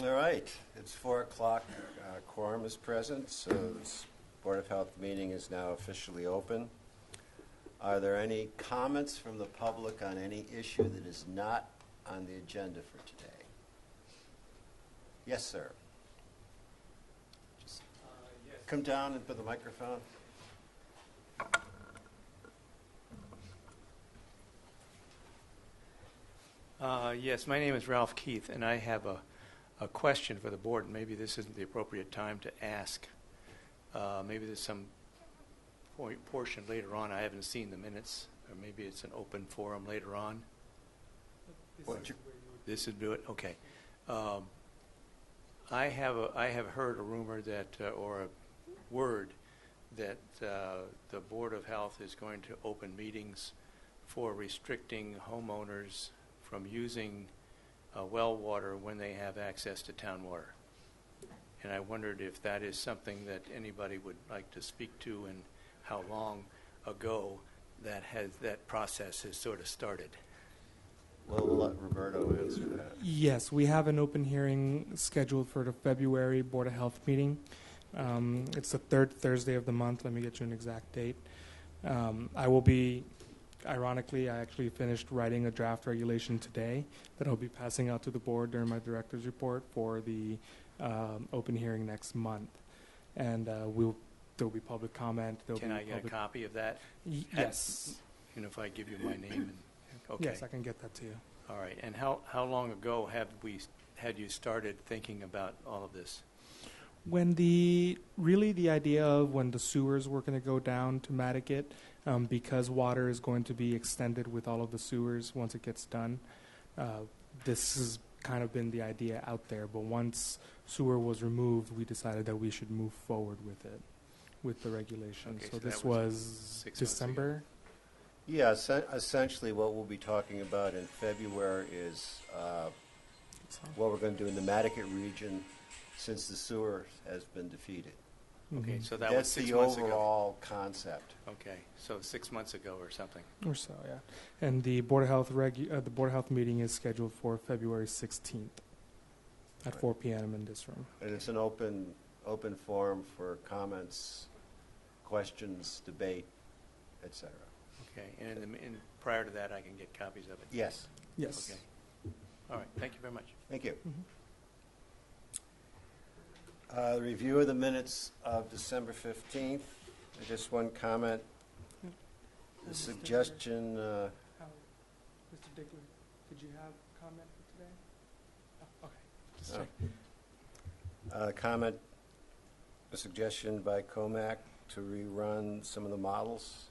All right, it's 4 o'clock. Quorum is present, so this Board of Health meeting is now officially open. Are there any comments from the public on any issue that is not on the agenda for today? Yes, sir. Just Yes. come down and put the microphone. Yes, my name is Ralph Keith, and I have a question for the board. Maybe this isn't the appropriate time to ask. Maybe there's some portion later on. I haven't seen the minutes, or maybe it's an open forum later on. This would do it? Okay. I have heard a rumor that, or a word, that the Board of Health is going to open meetings for restricting homeowners from using well water when they have access to town water. And I wondered if that is something that anybody would like to speak to, and how long ago that process has sort of started. Well, we'll let Roberto answer that. Yes, we have an open hearing scheduled for the February Board of Health meeting. It's the third Thursday of the month. Let me get you an exact date. Ironically, I actually finished writing a draft regulation today that I'll be passing out to the board during my director's report for the open hearing next month. And there'll be public comment. Can I get a copy of that? Yes. If I give you my name? Okay. Yes, I can get that to you. All right. And how long ago had you started thinking about all of this? When the idea of when the sewers were going to go down to Nantucket, because water is going to be extended with all of the sewers once it gets done, this has kind of been the idea out there. But once sewer was removed, we decided that we should move forward with it, with the regulation. Okay, so that this was 6 months December. ago. Yeah, essentially what we'll be talking about in February is what we're going to do in the Nantucket region since the sewer has been defeated. Okay, so that That's was 6 the months ago. overall concept. Okay, so 6 months ago or something. Or so, yeah. And the Board of Health meeting is scheduled for February 16th at 4 p.m. in this room. And it's an open forum for comments, questions, debate, etc. Okay, and prior to that, I can get copies of it? Yes. Yes. Okay. All right, thank you very much. Thank you. Mm-hmm. Review of the minutes of December 15th. Just one comment. The suggestion. Mr. Dickler, did you have a comment for today? Oh, okay. Comment, a suggestion by COMAC to rerun some of the models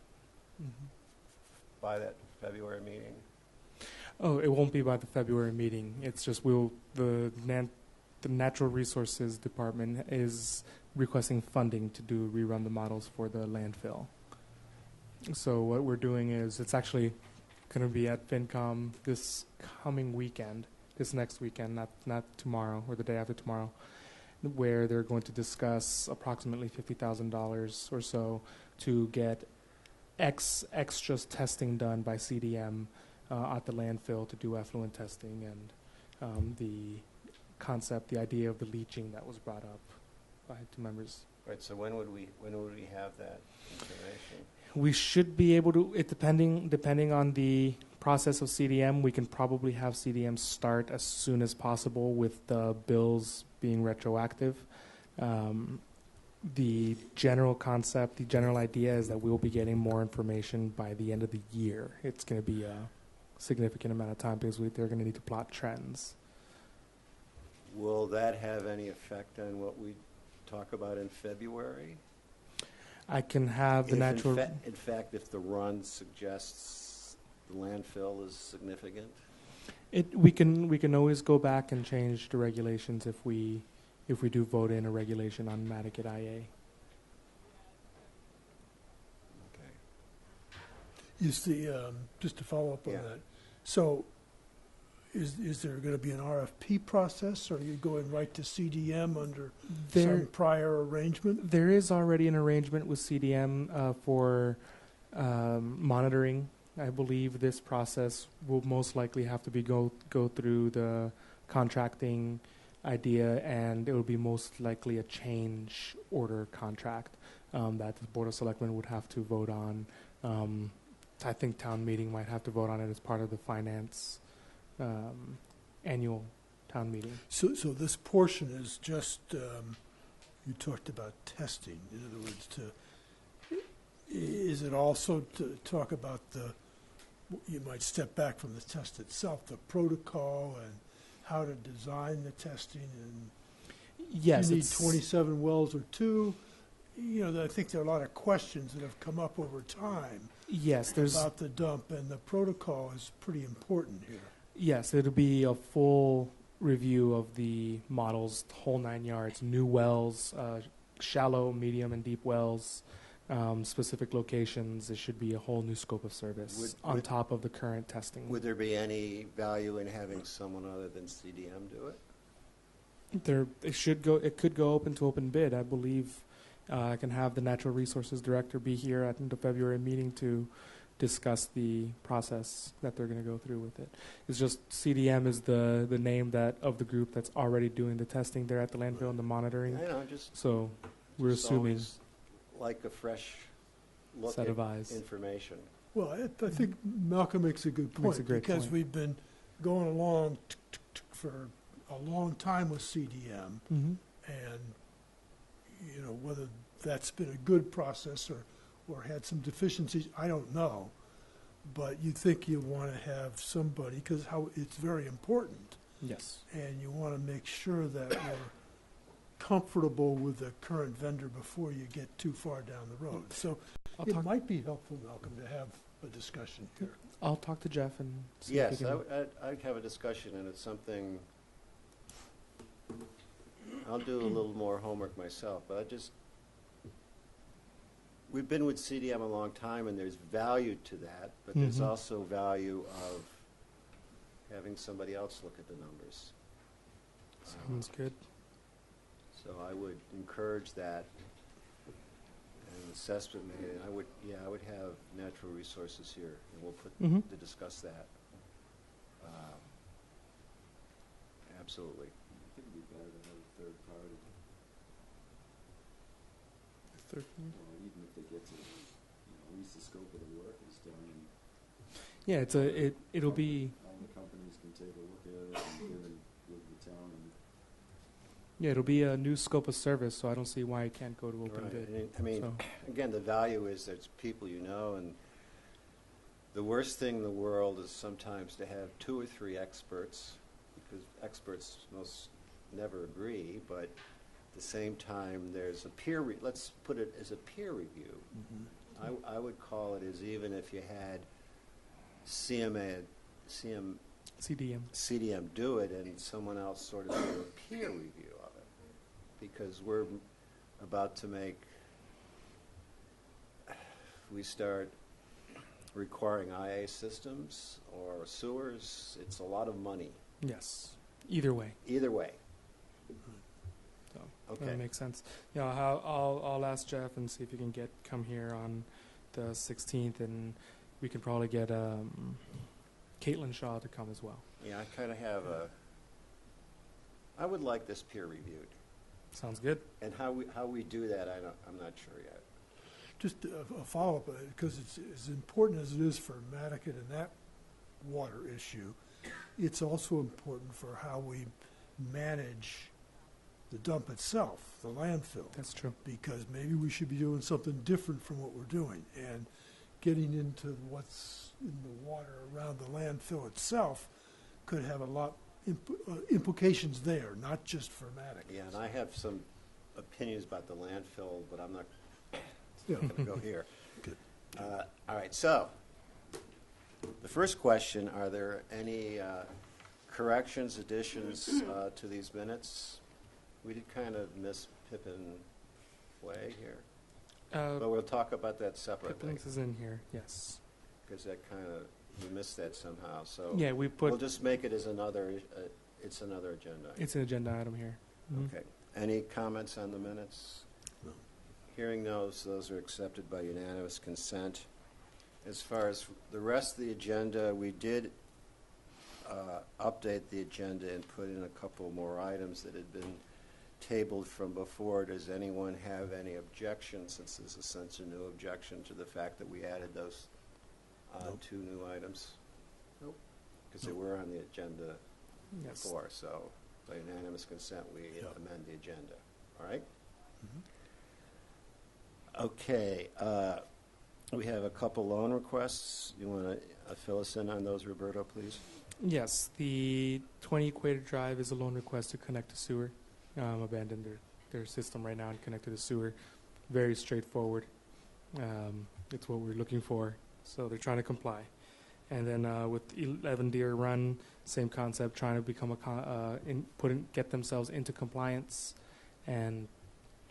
by that February meeting. Oh, it won't be by the February meeting. It's just the Natural Resources Department is requesting funding to rerun the models for the landfill. So what we're doing is it's actually going to be at FinCom this coming weekend, this next weekend, not tomorrow or the day after tomorrow, where they're going to discuss approximately $50,000 or so to get extra testing done by CDM at the landfill to do effluent testing, and the idea of the leaching that was brought up by two members. Right. So when would we have that information? We should be able to. Depending on the process of CDM, we can probably have CDM start as soon as possible with the bills being retroactive. The general concept, the general idea is that we'll be getting more information by the end of the year. It's going to be a significant amount of time because they're going to need to plot trends. Will that have any effect on what we talk about in February? I can have the natural. In fact, if the run suggests the landfill is significant, We can always go back and change the regulations if we do vote in a regulation on Nantucket IA. okay. You see, just to follow up on that, so is there going to be an RFP process, or are you going right to CDM under some prior arrangement? There is already an arrangement with CDM for monitoring. I believe this process will most likely have to be go through the contracting idea, and it would be most likely a change order contract that the Board of Selectmen would have to vote on. I think town meeting might have to vote on it as part of the finance annual town meeting. So this portion is just, you talked about testing, in other words, is it also to talk about you might step back from the test itself, the protocol and how to design the testing, and Yes, you need it's 27 wells or 2? I think there are a lot of questions that have come up over time yes. There's about the dump, and the protocol is pretty important here. yes. It'll be a full review of the models, the whole 9 yards. New wells, shallow, medium, and deep wells. Specific locations. It should be a whole new scope of service on top of the current testing. Would there be any value in having someone other than CDM do it? It could go open to open bid. I believe I can have the Natural Resources Director be here at the February meeting to discuss the process that they're going to go through with it. It's just CDM is the name that of the group that's already doing the testing there at the landfill and the monitoring. I know, just So we're just assuming always like a fresh look set at of eyes. information. Well, I think Malcolm makes a good Makes a point, great because point. we've been going along for a long time with CDM, Mm-hmm. and, whether that's been a good process or had some deficiencies, I don't know. But you think you want to have somebody, because it's very important, Yes. and you want to make sure that we're comfortable with the current vendor before you get too far down the road. So it might be helpful, Malcolm, to have a discussion here. I'll talk to Jeff and see Yes, if we can. I'd have a discussion, and it's something, I'll do a little more homework myself, but we've been with CDM a long time, and there's value to that, but there's Mhm. also value of having somebody else look at the numbers. Sounds good. So I would encourage that, and assessment made, and I would have Natural Resources here, and we'll put, Mhm. to discuss that. Absolutely. I think it'd be better to have a third party, even if they get to, at least the scope of the work is done, and Yeah, it'll be all the companies can take a look at it and give the town, and it'll be a new scope of service, so I don't see why it can't go to open Right. bid. And I mean, So, again, the value is there's people and the worst thing in the world is sometimes to have 2 or 3 experts, because experts most never agree, but at the same time, there's a let's put it as a peer review. I would call it as even if you had CDM CDM. do it and someone else sort of do a peer review of it, because we're about to we start requiring IA systems or sewers. It's a lot of money. Yes. Either way. Either way. So Okay. that makes sense. Yeah, I'll ask Jeff and see if he can come here on the 16th, and we can probably get Caitlin Shaw to come as well. Yeah, I kind of have I would like this peer reviewed, Sounds good. and how we do that, I'm not sure yet. Just a follow-up, because it's as important as it is for Nantucket and that water issue, it's also important for how we manage the dump itself, the landfill. That's true. Because maybe we should be doing something different from what we're doing. And getting into what's in the water around the landfill itself could have a lot implications there, not just for Nantucket. Yeah, and I have some opinions about the landfill, but I'm not Yeah. going to go here. Good. All right, so the first question, are there any corrections, additions to these minutes? We did kind of miss Pippin Way here, but we'll talk about that separately, Pippins is in here. Yes. because that kind of, we missed that somehow. So Yeah, we we'll put just make it as another, it's another agenda. it's an agenda item here. Mhm. Okay. Any comments on the minutes? No. Hearing those are accepted by unanimous consent. As far as the rest of the agenda, we did update the agenda and put in a couple more items that had been tabled from before. Does anyone have any objection, since there's a sense of new objection to the fact that we added those Nope. 2 new items? Nope. Because they were on the agenda Yes. before, so by unanimous consent, we Yeah. amend the agenda. All right? Mhm. Okay, we have a couple loan requests. You want to fill us in on those, Roberto, please? Yes, the 20 Equator Drive is a loan request to connect to sewer. Abandon their system right now and connect to the sewer. Very straightforward. It's what we're looking for, so they're trying to comply. And then with 11 Deer Run, same concept, trying to become get themselves into compliance, and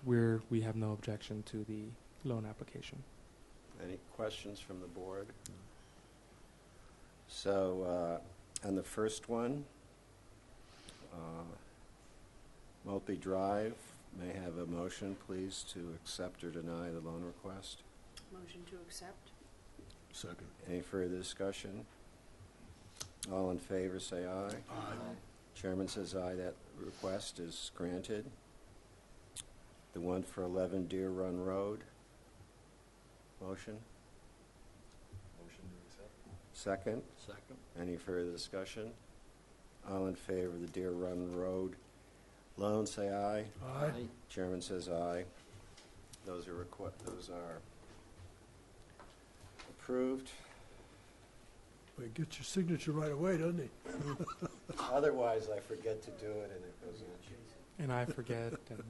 we have no objection to the loan application. Any questions from the board? So, on the first one, Mulpey Drive, may I have a motion, please, to accept or deny the loan request? Motion to accept? Second. Any further discussion? All in favor, say aye. Aye. Chairman says aye. That request is granted. The one for 11 Deer Run Road. Motion? Motion to accept. Second? Second. Any further discussion? All in favor of the Deer Run Road loan, say aye. Aye. Chairman says aye. Those are approved. Well, he gets your signature right away, doesn't he? Otherwise, I forget to do it, and it goes in. And I forget. And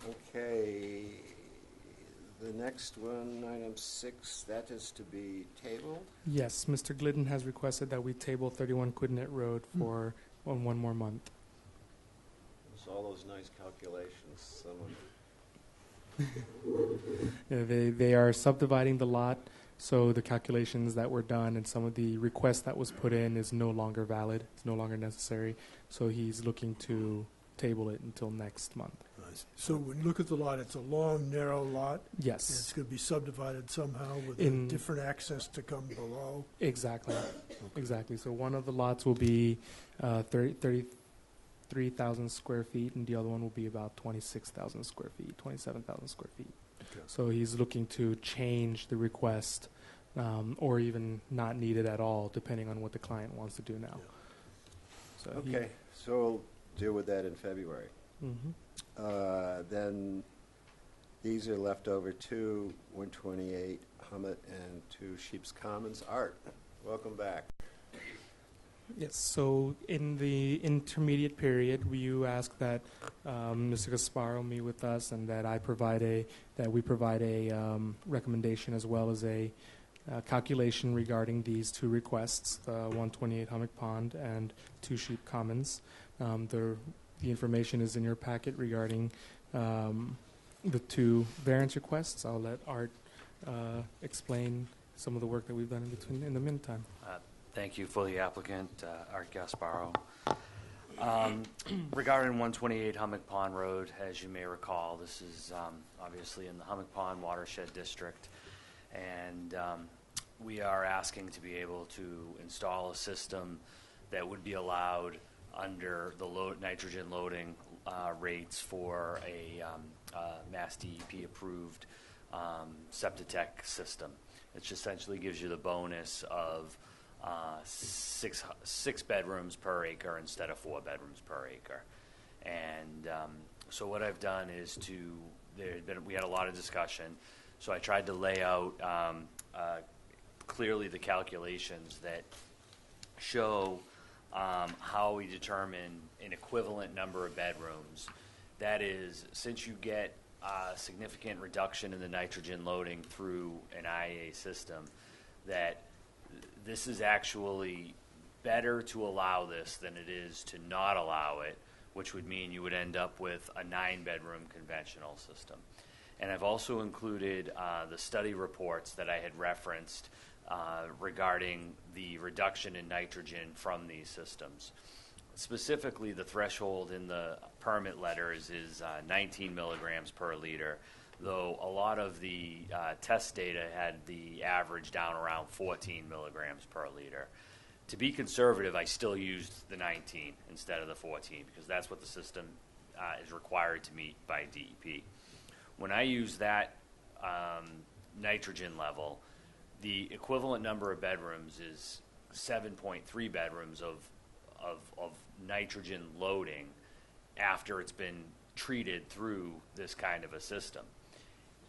Okay, the next one, item 6, that is to be tabled. yes, Mr. Glidden has requested that we table 31 Quidnet Road for one more month. It's all those nice calculations. They are subdividing the lot, so the calculations that were done and some of the request that was put in is no longer valid. It's no longer necessary. So he's looking to table it until next month. I see. So when you look at the lot, it's a long, narrow lot. And Yes, it's going to be subdivided somehow with In- different access to come below. exactly. Exactly. So one of the lots will be 33,000 square feet, and the other one will be about 26,000 square feet, 27,000 square feet. Okay. So he's looking to change the request, or even not need it at all, depending on what the client wants to do now. So Okay, so we'll deal with that in February. Then these are left over 128 Hummet and 2 Sheep's Commons. Art, welcome back. Yes. So in the intermediate period, you ask that Mr. Gasparo meet with us, and that we provide a recommendation as well as a calculation regarding these 2 requests: the 128 Hummock Pond and 2 Sheep Commons. The information is in your packet regarding the 2 variance requests. I'll let Art explain some of the work that we've done in the meantime. Thank you for the applicant, Art Gasparo. Regarding 128 Hummock Pond Road, as you may recall, this is obviously in the Hummock Pond Watershed District, and we are asking to be able to install a system that would be allowed under the nitrogen loading rates for a Mass DEP approved Septitech system. It essentially gives you the bonus of 6 bedrooms per acre instead of 4 bedrooms per acre. And so what I've done is we had a lot of discussion, so I tried to lay out clearly the calculations that show how we determine an equivalent number of bedrooms. That is, since you get a significant reduction in the nitrogen loading through an IA system, that this is actually better to allow this than it is to not allow it, which would mean you would end up with a 9-bedroom conventional system. And I've also included the study reports that I had referenced regarding the reduction in nitrogen from these systems. Specifically, the threshold in the permit letters is 19 milligrams per liter, though a lot of the test data had the average down around 14 milligrams per liter. To be conservative, I still used the 19 instead of the 14 because that's what the system is required to meet by DEP. When I use that nitrogen level, the equivalent number of bedrooms is 7.3 bedrooms of nitrogen loading after it's been treated through this kind of a system.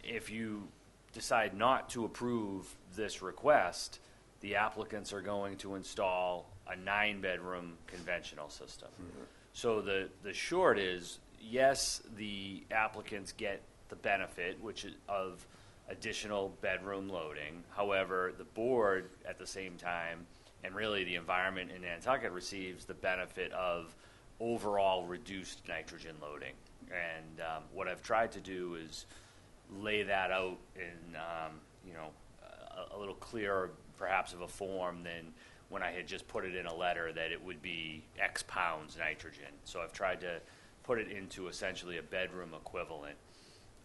If you decide not to approve this request, the applicants are going to install a 9-bedroom conventional system. Mm-hmm. So the short is, yes, the applicants get the benefit, which is of additional bedroom loading. However, the board at the same time, and really the environment in Nantucket, receives the benefit of overall reduced nitrogen loading. And what I've tried to do is lay that out in a little clearer, perhaps, of a form than when I had just put it in a letter that it would be X pounds nitrogen. So I've tried to put it into essentially a bedroom equivalent.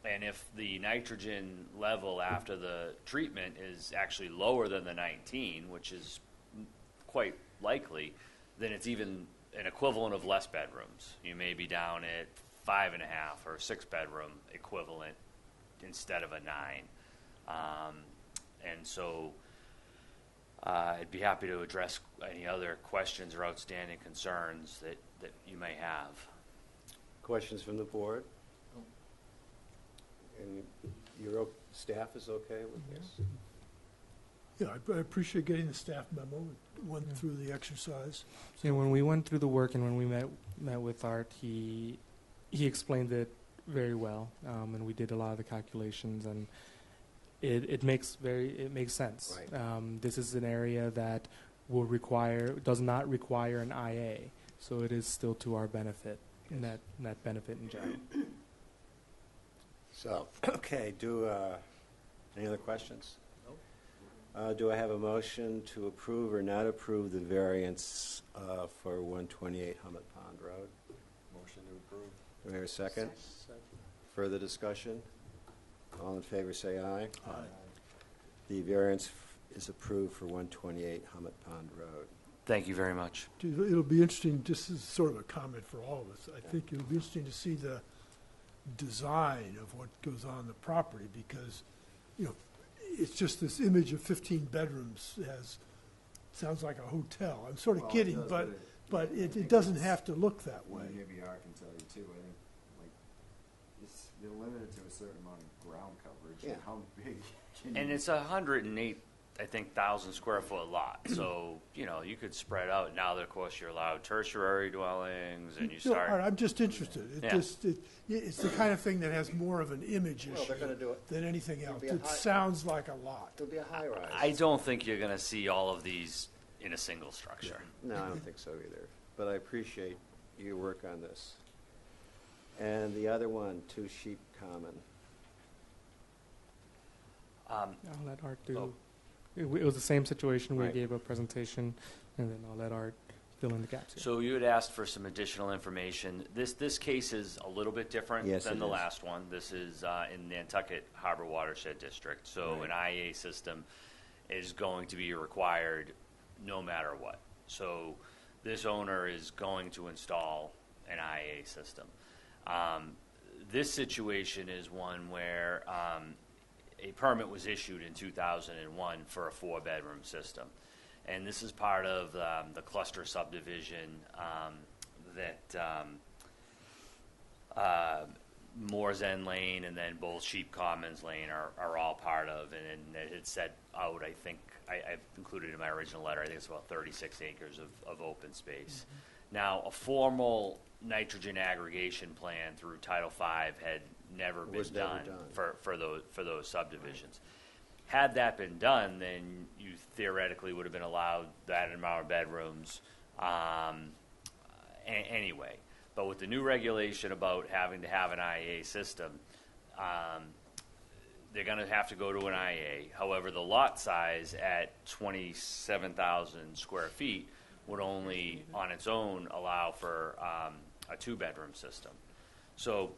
And if the nitrogen level after the treatment is actually lower than the 19, which is quite likely, then it's even an equivalent of less bedrooms. You may be down at 5.5 or 6-bedroom equivalent instead of a 9. And so I'd be happy to address any other questions or outstanding concerns that you may have. Questions from the board? And your staff is okay with this? Yeah, I appreciate getting the staff memo. Went through the exercise. And when we went through the work and when we met with Art, he explained it very well, and we did a lot of the calculations, and it makes sense. Right. This is an area that does not require an IA, so it is still to our benefit, Yes. net benefit in general. So, okay, any other questions? No. Do I have a motion to approve or not approve the variance for 128 Hummet Pond Road? Motion to approve. Do I hear a second? Second. Further discussion? All in favor say aye. Aye. The variance is approved for 128 Hummet Pond Road. Thank you very much. It'll be interesting, just as sort of a comment for all of us, I think it'll be interesting to see the design of what goes on the property, because, it's just this image of 15 bedrooms sounds like a hotel. I'm sort of kidding, It does, but I it think doesn't it's- have to look that way. Maybe Art can tell you too. I think you're limited to a certain amount of ground coverage. Yeah. And how big can And you? it's 108, I think, 1,000 square foot lot. So, you could spread out. Now, of course, you're allowed tertiary dwellings, and you No, start. Art, I'm just interested. Yeah. It's the kind of thing that has more of an image Well, they're gonna do issue it. than anything It'll else. be a It high- sounds like a lot. It'll be a high rise. I don't think you're going to see all of these in a single structure. No, I don't think so either. But I appreciate your work on this. And the other one, 2 Sheep Common. I'll let Art do. Oh. It was the same situation. We Right. gave a presentation, and then I'll let Art fill in the gaps here. So you had asked for some additional information. This case is a little bit different Yes, than it the is. last one. This is in Nantucket Harbor Watershed District. So Right. an IA system is going to be required no matter what. So this owner is going to install an IA system. This situation is one where a permit was issued in 2001 for a 4-bedroom system. And this is part of the cluster subdivision that Moore's End Lane and then both Sheep Commons Lane are all part of, and it had set out, I think, I've included in my original letter, I think it's about 36 acres of open space. Now, a formal nitrogen aggregation plan through Title V had never been Was never done done. for those subdivisions. Had that been done, then you theoretically would have been allowed that amount of bedrooms anyway. But with the new regulation about having to have an IA system, they're going to have to go to an IA. However, the lot size at 27,000 square feet would only, on its own, allow for a two-bedroom system. So,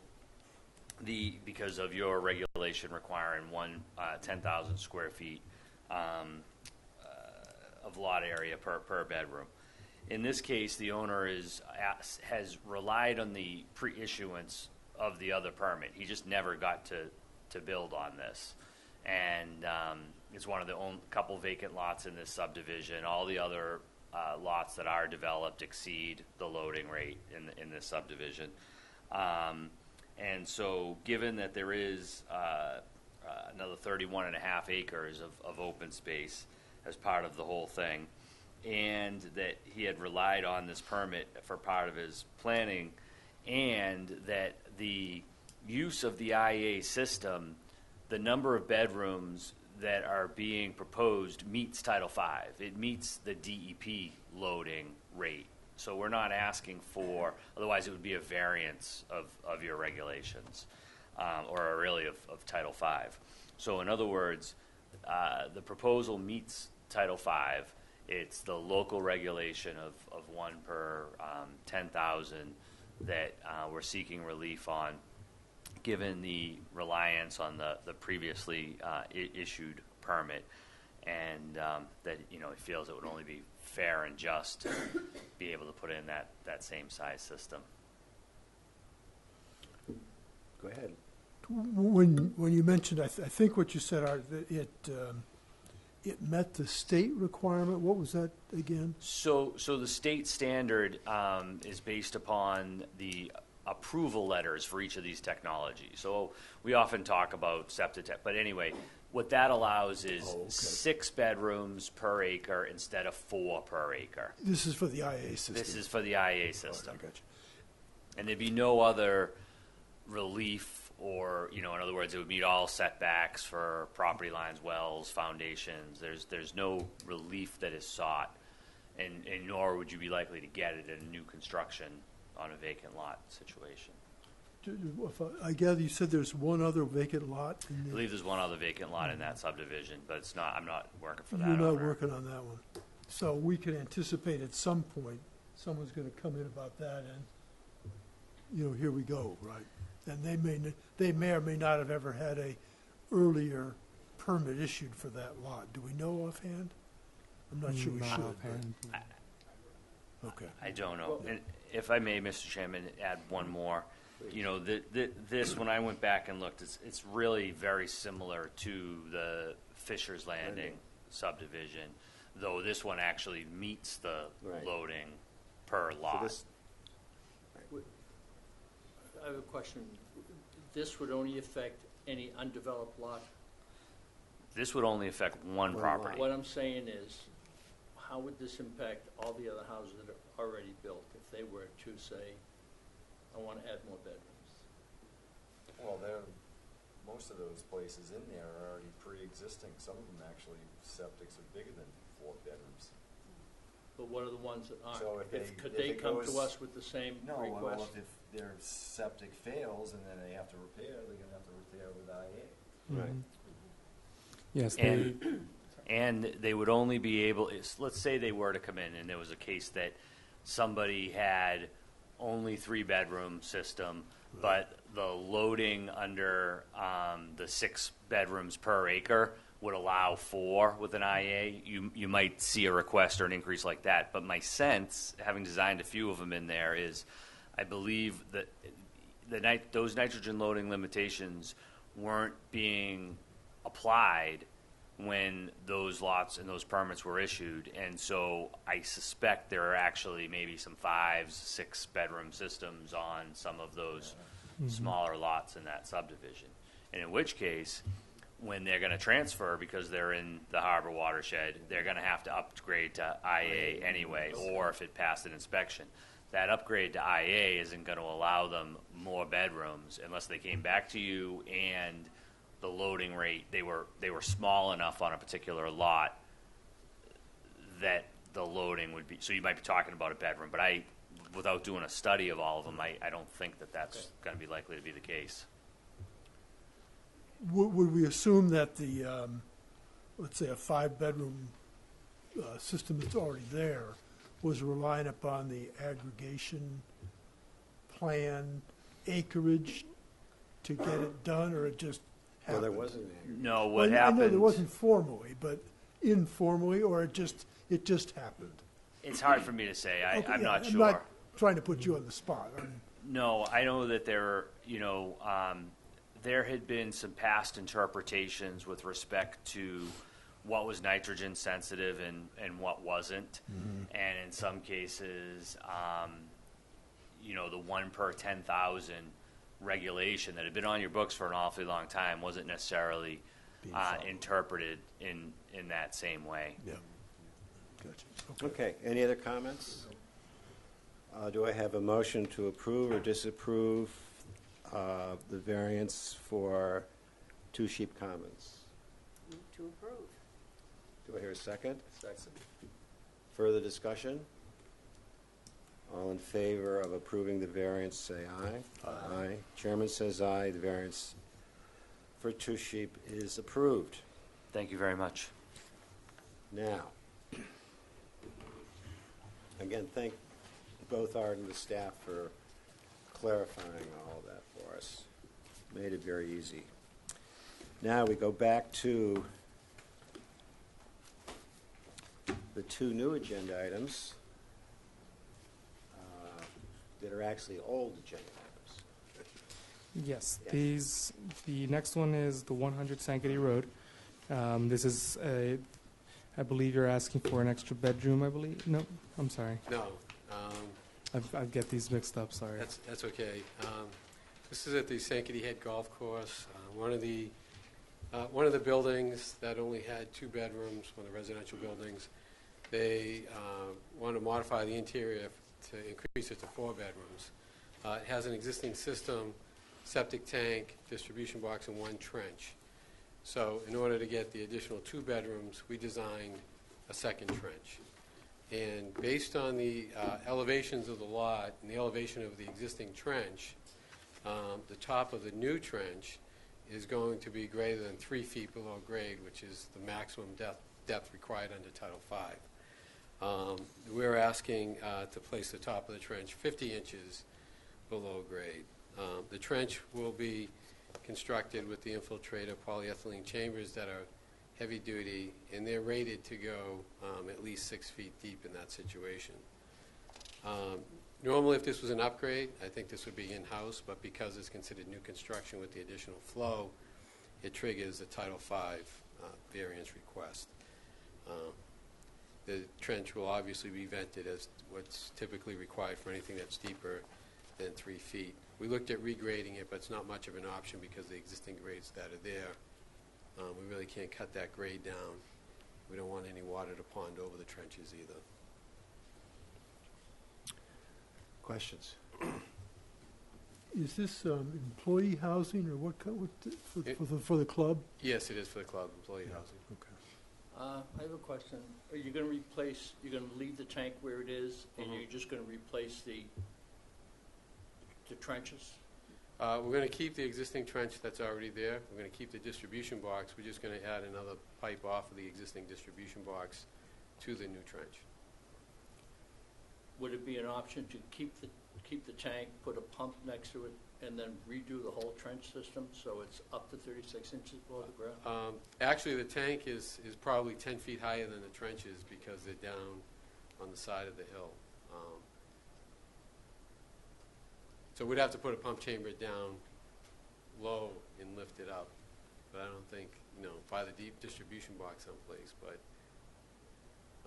because of your regulation requiring 10,000 square feet of lot area per bedroom. In this case, the owner has relied on the pre-issuance of the other permit. He just never got to build on this. And it's one of the only couple vacant lots in this subdivision. All the other lots that are developed exceed the loading rate in this subdivision. And so given that there is another 31 and a half acres of open space as part of the whole thing, and that he had relied on this permit for part of his planning, and that the use of the IA system, the number of bedrooms that are being proposed meets Title V. It meets the DEP loading rate. So we're not asking for, otherwise it would be a variance of your regulations, or really of Title V. So in other words, the proposal meets Title V. It's the local regulation of 1 per 10,000 that we're seeking relief on, given the reliance on the previously issued permit, and that he feels it would only be fair and just to be able to put in that same size system. Go ahead. When you mentioned, I think what you said, Art, that it met the state requirement. What was that again? So the state standard is based upon the approval letters for each of these technologies. So we often talk about septic, but anyway, what that allows is 6 bedrooms per acre instead of 4 per acre. This is for the IA system. This is for the IA system. I got you. And there'd be no other relief, or, in other words, it would meet all setbacks for property lines, wells, foundations. There's no relief that is sought, and nor would you be likely to get it in a new construction on a vacant lot situation. I gather you said there's one other vacant lot. I believe there's one other vacant lot in that subdivision, but it's not. I'm not working for that. You're not owner. working on that one. So we can anticipate at some point someone's going to come in about that, and here we go, right? And they may or may not have ever had a earlier permit issued for that lot. Do we know offhand? I'm not sure we Not should. offhand. But, okay. I don't know. And if I may, Mr. Chairman, add one more. This, when I went back and looked, it's really very similar to the Fisher's Landing subdivision, though this one actually meets the Right. loading per lot. I have a question. This would only affect any undeveloped lot? This would only affect one One property. What I'm saying is, how would this impact all the other houses that are already built if they were to say, I want to add more bedrooms? Well, most of those places in there are already pre-existing. Some of them actually, septics are bigger than 4 bedrooms. But what are the ones that aren't? So Could if they it come to goes- us with the same request? Well, if their septic fails and then they have to repair, they're going to have to repair with IA. Right. Yes, And they would only be able, let's say they were to come in and there was a case that somebody had only 3-bedroom system, but the loading under the 6 bedrooms per acre would allow 4 with an IA. You might see a request or an increase like that. But my sense, having designed a few of them in there, is I believe that those nitrogen loading limitations weren't being applied when those lots and those permits were issued. And so I suspect there are actually maybe some 5, 6 bedroom systems on some of those smaller lots in that subdivision. And in which case, when they're going to transfer, because they're in the harbor watershed, they're going to have to upgrade to IA anyway, or if it passed an inspection. That upgrade to IA isn't going to allow them more bedrooms unless they came back to you and the loading rate, they were small enough on a particular lot that the loading would be, so you might be talking about a bedroom, but without doing a study of all of them, I don't think that that's going to be likely to be the case. Would we assume that the, let's say, a 5-bedroom system that's already there was relying upon the aggregation plan acreage to get it done, or it just Well, happened? there wasn't any. No, what Well, happened? I know there wasn't formally, but informally, or it just happened? It's hard for me to say. Okay, I'm yeah, not I'm sure. not trying to put you on the spot. No, I know that there had been some past interpretations with respect to what was nitrogen sensitive and what wasn't. And in some cases, the 1 per 10,000 regulation that had been on your books for an awfully long time wasn't necessarily interpreted in that same way. Yeah. Gotcha. Okay, any other comments? Do I have a motion to approve or disapprove the variance for 2 Sheep Commons? Move to approve. Do I hear a second? Second. Further discussion? All in favor of approving the variance, say aye. Aye. Chairman says aye. The variance for 2 Sheep is approved. Thank you very much. Now, again, thank both Art and the staff for clarifying all of that for us. Made it very easy. Now we go back to the 2 new agenda items that are actually old agenda items. Yes, Yes. the next one is the 100 Sankaty Road. This is I believe you're asking for an extra bedroom, I believe. No, I'm sorry. No, I get these mixed up, sorry. that's okay. This is at the Sankaty Head Golf Course. One of the buildings that only had 2 bedrooms, one of the residential buildings, they want to modify the interior to increase it to 4 bedrooms. It has an existing system, septic tank, distribution box, and 1 trench. So in order to get the additional 2 bedrooms, we designed a second trench. And based on the elevations of the lot and the elevation of the existing trench, the top of the new trench is going to be greater than 3 feet below grade, which is the maximum depth required under Title V. We're asking to place the top of the trench 50 inches below grade. The trench will be constructed with the infiltrator polyethylene chambers that are heavy duty, and they're rated to go at least 6 feet deep in that situation. Normally, if this was an upgrade, I think this would be in-house, but because it's considered new construction with the additional flow, it triggers a Title V variance request. The trench will obviously be vented as what's typically required for anything that's deeper than 3 feet. We looked at regrading it, but it's not much of an option because the existing grades that are there, we really can't cut that grade down. We don't want any water to pond over the trenches either. Questions? Is this employee housing, or what for the club? Yes, it is for the club, employee housing. Okay. I have a question. Are you going to leave the tank where it is, and you're just going to replace the trenches? We're going to keep the existing trench that's already there. We're going to keep the distribution box. We're just going to add another pipe off of the existing distribution box to the new trench. Would it be an option to keep the tank, put a pump next to it, and then redo the whole trench system so it's up to 36 inches below the ground? Actually, the tank is probably 10 feet higher than the trenches because they're down on the side of the hill. So we'd have to put a pump chamber down low and lift it up, but I don't think by the deep distribution box someplace, but,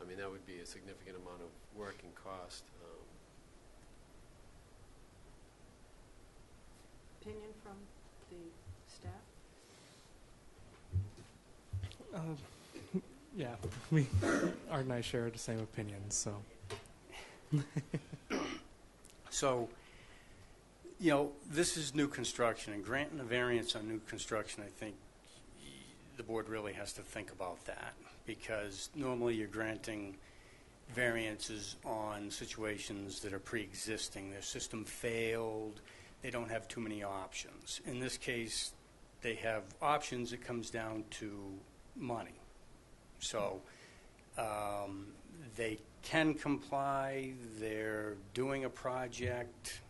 I mean, that would be a significant amount of work and cost. Opinion from the staff? Yeah, Art and I share the same opinions, so. So, this is new construction, and granting a variance on new construction, I think the board really has to think about that, because normally you're granting variances on situations that are pre-existing. Their system failed, they don't have too many options. In this case, they have options. It comes down to money. So they can comply. They're doing a project.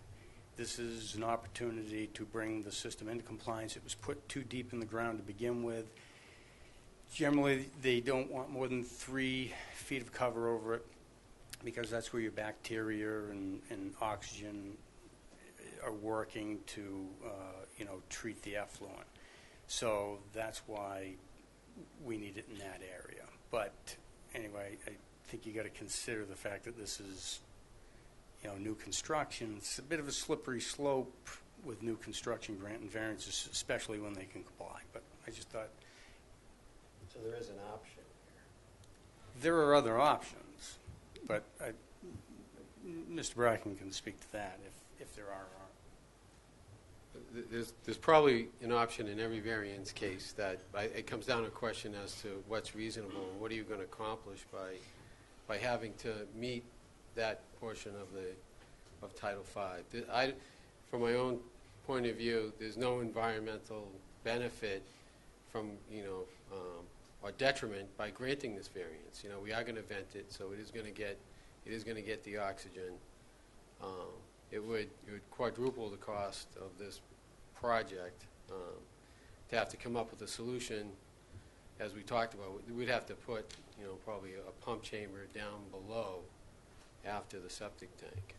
This is an opportunity to bring the system into compliance. It was put too deep in the ground to begin with. Generally, they don't want more than 3 feet of cover over it, because that's where your bacteria and oxygen are working to, treat the effluent. So that's why we need it in that area. But anyway, I think you got to consider the fact that this is, new construction. It's a bit of a slippery slope with new construction grant and variances, especially when they can comply. But I just thought So there is an option here. there are other options, but Mr. Bracken can speak to that if there are. There's probably an option in every variance case that it comes down to a question as to what's reasonable and what are you going to accomplish by having to meet that portion of Title V. From my own point of view, there's no environmental benefit from or detriment by granting this variance. We are going to vent it, so it is going to get the oxygen. It would quadruple the cost of this project to have to come up with a solution. As we talked about, we'd have to put probably a pump chamber down below after the septic tank.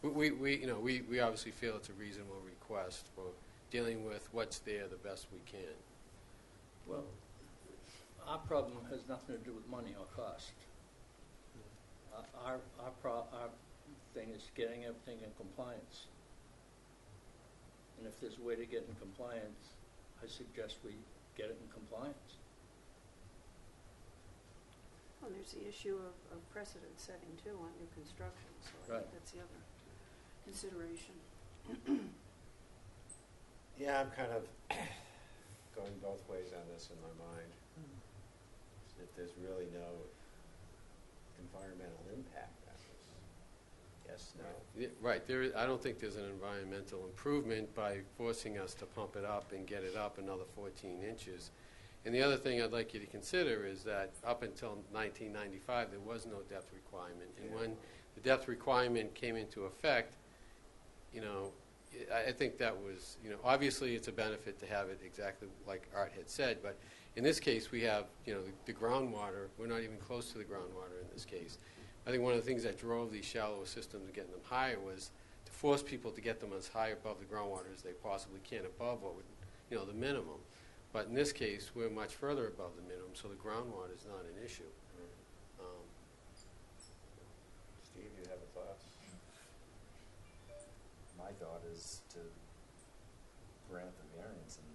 We obviously feel it's a reasonable request for dealing with what's there the best we can. Well, our problem has nothing to do with money or cost. Our thing is getting everything in compliance. And if there's a way to get in compliance, I suggest we get it in compliance. Well, there's the issue of precedent setting too on new construction, so I think that's the other consideration. Yeah, I'm kind of going both ways on this in my mind. If there's really no environmental impact on this. Yes, no. Yeah, right. I don't think there's an environmental improvement by forcing us to pump it up and get it up another 14 inches. And the other thing I'd like you to consider is that up until 1995, there was no depth requirement. And when the depth requirement came into effect, I think that was, obviously it's a benefit to have it exactly like Art had said, but in this case we have, the groundwater. We're not even close to the groundwater in this case. I think one of the things that drove these shallower systems and getting them higher was to force people to get them as high above the groundwater as they possibly can, above what would, the minimum. But in this case, we're much further above the minimum, so the groundwater is not an issue. Steve, you have a thought? My thought is to grant the variance, and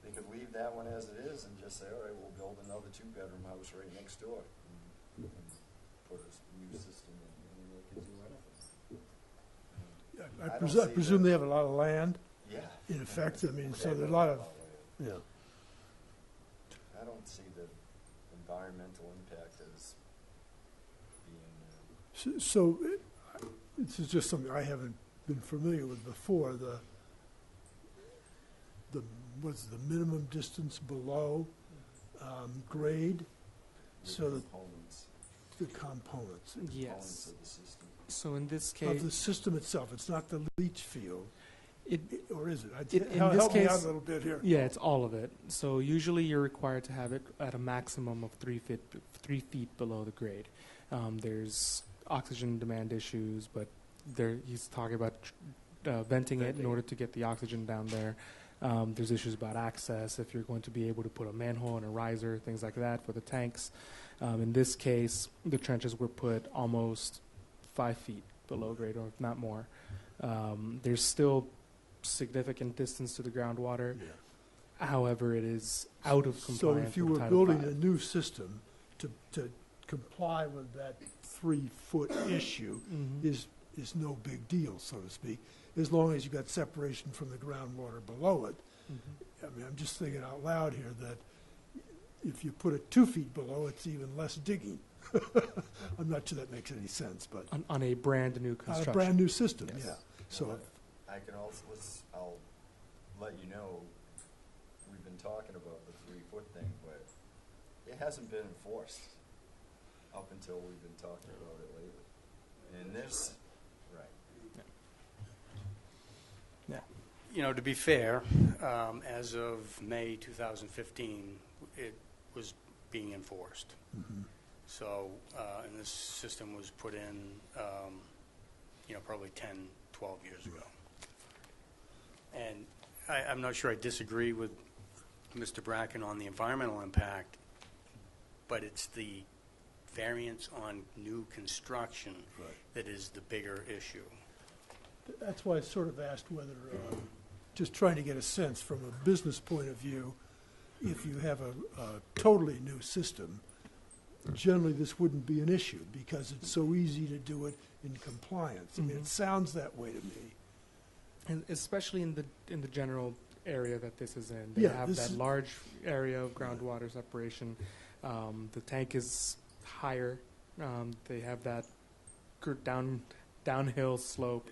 they could leave that one as it is and just say, all right, we'll build another 2-bedroom house right next door and put a new system in, and they can do anything. I presume they have a lot of land, Yeah. in effect. I mean, so They there's a have lot of, land. I don't see the environmental impact as being so this is just something I haven't been familiar with before. What's the minimum distance below grade? So the components. the components Components of the system. So in this of case, the system itself. It's not the leach field, or is it? in Help this me out case- a little bit here. yeah, it's all of it. So usually you're required to have it at a maximum of 3 feet below the grade. There's oxygen demand issues, but he's talking about venting it in order to get the oxygen down there. There's issues about access, if you're going to be able to put a manhole and a riser, things like that for the tanks. In this case, the trenches were put almost 5 feet below grade, or if not more. There's still significant distance to the groundwater. Yeah. However, it is out of compliance. So if you with were Title building V. a new system to comply with that 3-foot issue Mhm. is no big deal, so to speak, as long as you got separation from the groundwater below it. Mhm. I mean, I'm just thinking out loud here that if you put it 2 feet below, it's even less digging. I'm not sure that makes any sense, but On a brand new on construction. a brand new system, Yes. yeah. So, Well, I can also, I'll let you know, we've been talking about the 3-foot thing, but it hasn't been enforced up until we've been talking about it lately. And this, right. You know, to be fair, as of May 2015, it was being enforced. mhm. So, and this system was put in, probably 10, 12 years ago. And I'm not sure I disagree with Mr. Bracken on the environmental impact, but it's the variance on new construction Right. that is the bigger issue. That's why I sort of asked whether, just trying to get a sense from a business point of view, if you have a totally new system, generally this wouldn't be an issue because it's so easy to do it in compliance. I mean, Mhm. it sounds that way to me. And especially in the general area that this is in, they Yeah, have this that is- large area of groundwater separation. The tank is higher. They have that downhill slope,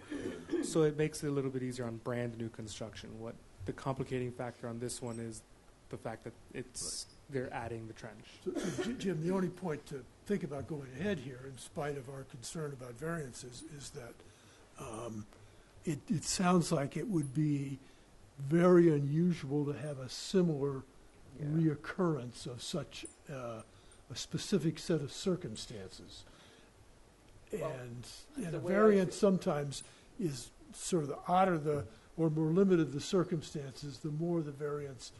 so it makes it a little bit easier on brand new construction. What the complicating factor on this one is the fact that they're adding the trench. So, Jim, the only point to think about going ahead here, in spite of our concern about variances, is that it sounds like it would be very unusual to have a similar Yeah. reoccurrence of such a specific set of circumstances. Well, And the a way I variance sometimes is sort of the odder or more limited the circumstances, the more the variance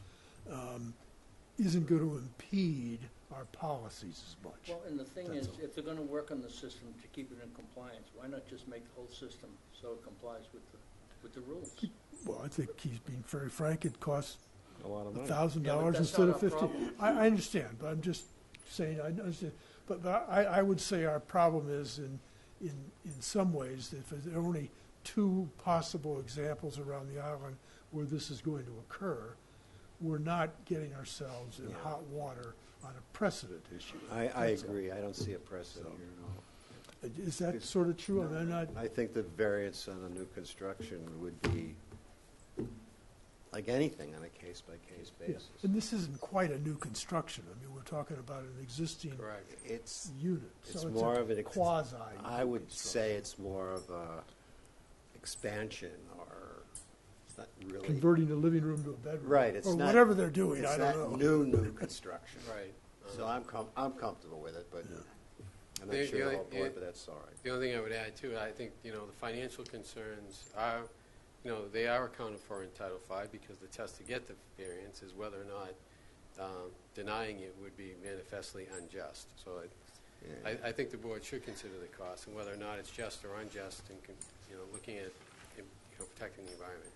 isn't going to impede our policies as much. Well, and the thing That's is, all. if they're gonna work on the system to keep it in compliance, why not just make the whole system so it complies with the rules? Well, I think he's being very frank. It costs A lot of money. $1,000 Yeah, but that's instead not of our 50. problem. I understand, but I'm just saying, I understand. But I would say our problem is in some ways, if there are only 2 possible examples around the island where this is going to occur, we're not getting ourselves in Yeah. hot water on a precedent issue. I That's all. agree. I don't see a precedent So- here at all. Is that sort of true? I mean, I'm not, I think the variance on a new construction would be like anything on a case-by-case yeah. basis. And this isn't quite a new construction. I mean, we're talking about an existing Correct. It's, unit. It's So more a of an quasi. I would construction. say it's more of a expansion, or it's not really. Converting a living room to a bedroom. Right, it's Or not. whatever they're doing, It's I don't not know. new construction. Right. So I'm comfortable with it, but Yeah. I'm The- not sure the the only- whole board, but that's all right. The only thing I would add too, I think, the financial concerns are, they are accounted for in Title V because the test to get the variance is whether or not denying it would be manifestly unjust. So Yeah. I think the board should consider the cost and whether or not it's just or unjust and, looking at, protecting the environment.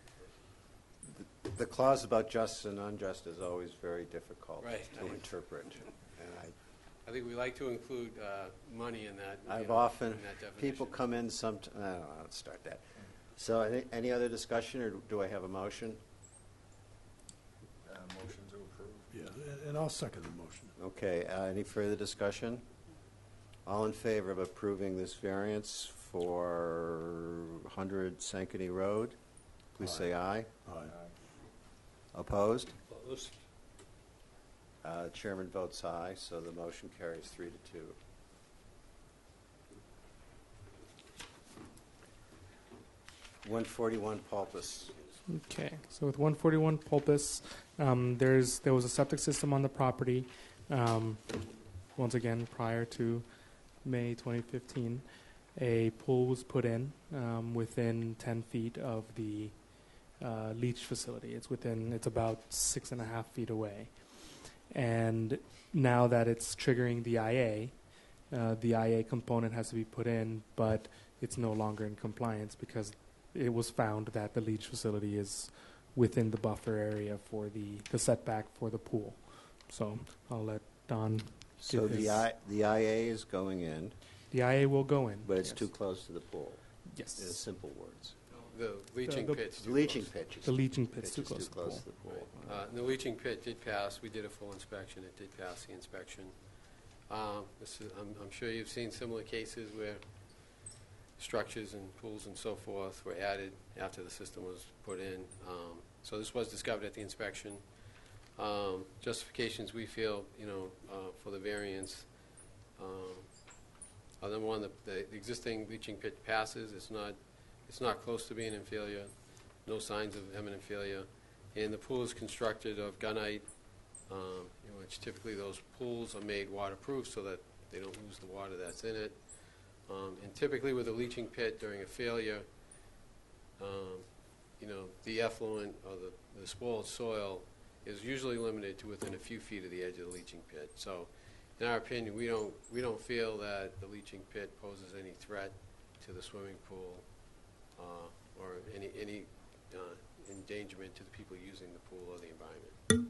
The clause about just and unjust is always very difficult Right. to interpret. And I think we like to include money in that. I've in often, that definition. people come in I don't know, let's start that. So any other discussion, or do I have a motion? Motion to approve. Yeah, and I'll second the motion. Okay, any further discussion? All in favor of approving this variance for 100 Sankaty Road? Please say aye. Aye. Opposed? Opposed? Chairman votes aye, so the motion carries 3-2. $141 Pulpus. Okay, so with 141 Pulpus, there was a septic system on the property. Once again, prior to May 2015, a pool was put in within 10 feet of the leach facility. It's about 6.5 feet away. And now that it's triggering the IA component has to be put in, but it's no longer in compliance because it was found that the leach facility is within the buffer area for the setback for the pool. So I'll let Don So give his... the IA is going in, The IA will go in. but it's yes. too close to the pool, in Yes. simple words. The leaching pit's The too leaching close. pitch is The leaching pit's too pitch close is to the pool. to the pool. The leaching pit did pass. We did a full inspection. It did pass the inspection. I'm sure you've seen similar cases where structures and pools and so forth were added after the system was put in. So this was discovered at the inspection. Justifications we feel, for the variance. Number one, the existing leaching pit passes. It's not close to being in failure. No signs of imminent failure. And the pool is constructed of gunite, which typically those pools are made waterproof so that they don't lose the water that's in it. And typically with a leaching pit during a failure, the effluent or the spoiled soil is usually limited to within a few feet of the edge of the leaching pit. So in our opinion, we don't feel that the leaching pit poses any threat to the swimming pool or any endangerment to the people using the pool or the environment.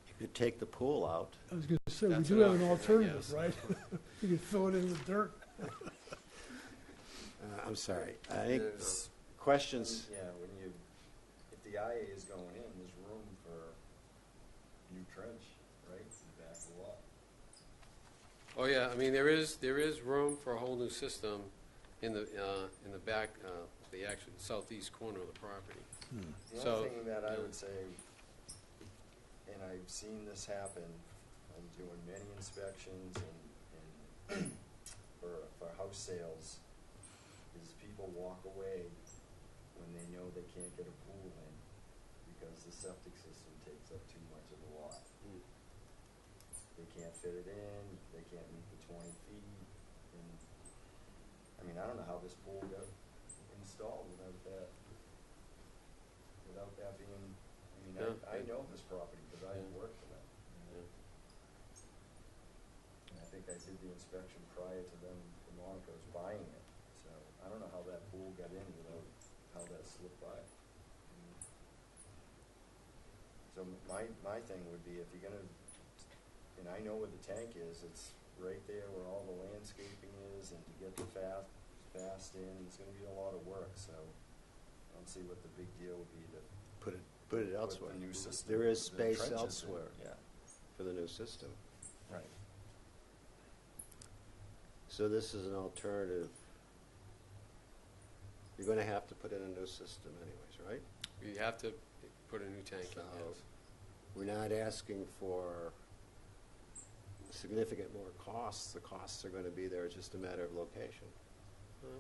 You could take the pool out. I was going to say, we That's do an have an option, I alternative, guess. right? You can fill it in with dirt. I'm sorry. I think There's- questions. Yeah, if the IA is going in, there's room for new trench, right, in the back of the lot. Oh yeah, I mean there is room for a whole new system in the back, the actual southeast corner of the property. The So, only thing that I yeah. would say, and I've seen this happen, I'm doing many inspections and for house sales, is people walk away when they know they can't get a pool in because the septic system takes up too much of the lot. They can't fit it in, they can't meet the 20 feet, and, I mean, I don't know how this pool got installed without that being, I mean, Yeah. I know this property because I Yeah. worked for them. Yeah. And I think I did the inspection prior to them, the Monaco's buying it, so I don't know how that pool got in without, how that slipped by. So my thing would be, if you're gonna, and I know where the tank is, it's right there where all the landscaping is, and to get the fast in, it's gonna be a lot of work, so I don't see what the big deal would be to Put it put elsewhere. the new system. There is the space trenches in. elsewhere Yeah, for the new system. right. So this is an alternative. You're going to have to put in a new system anyways, right? We have to put a new tank in, So yes. we're not asking for significant more costs. The costs are going to be there. It's just a matter of location.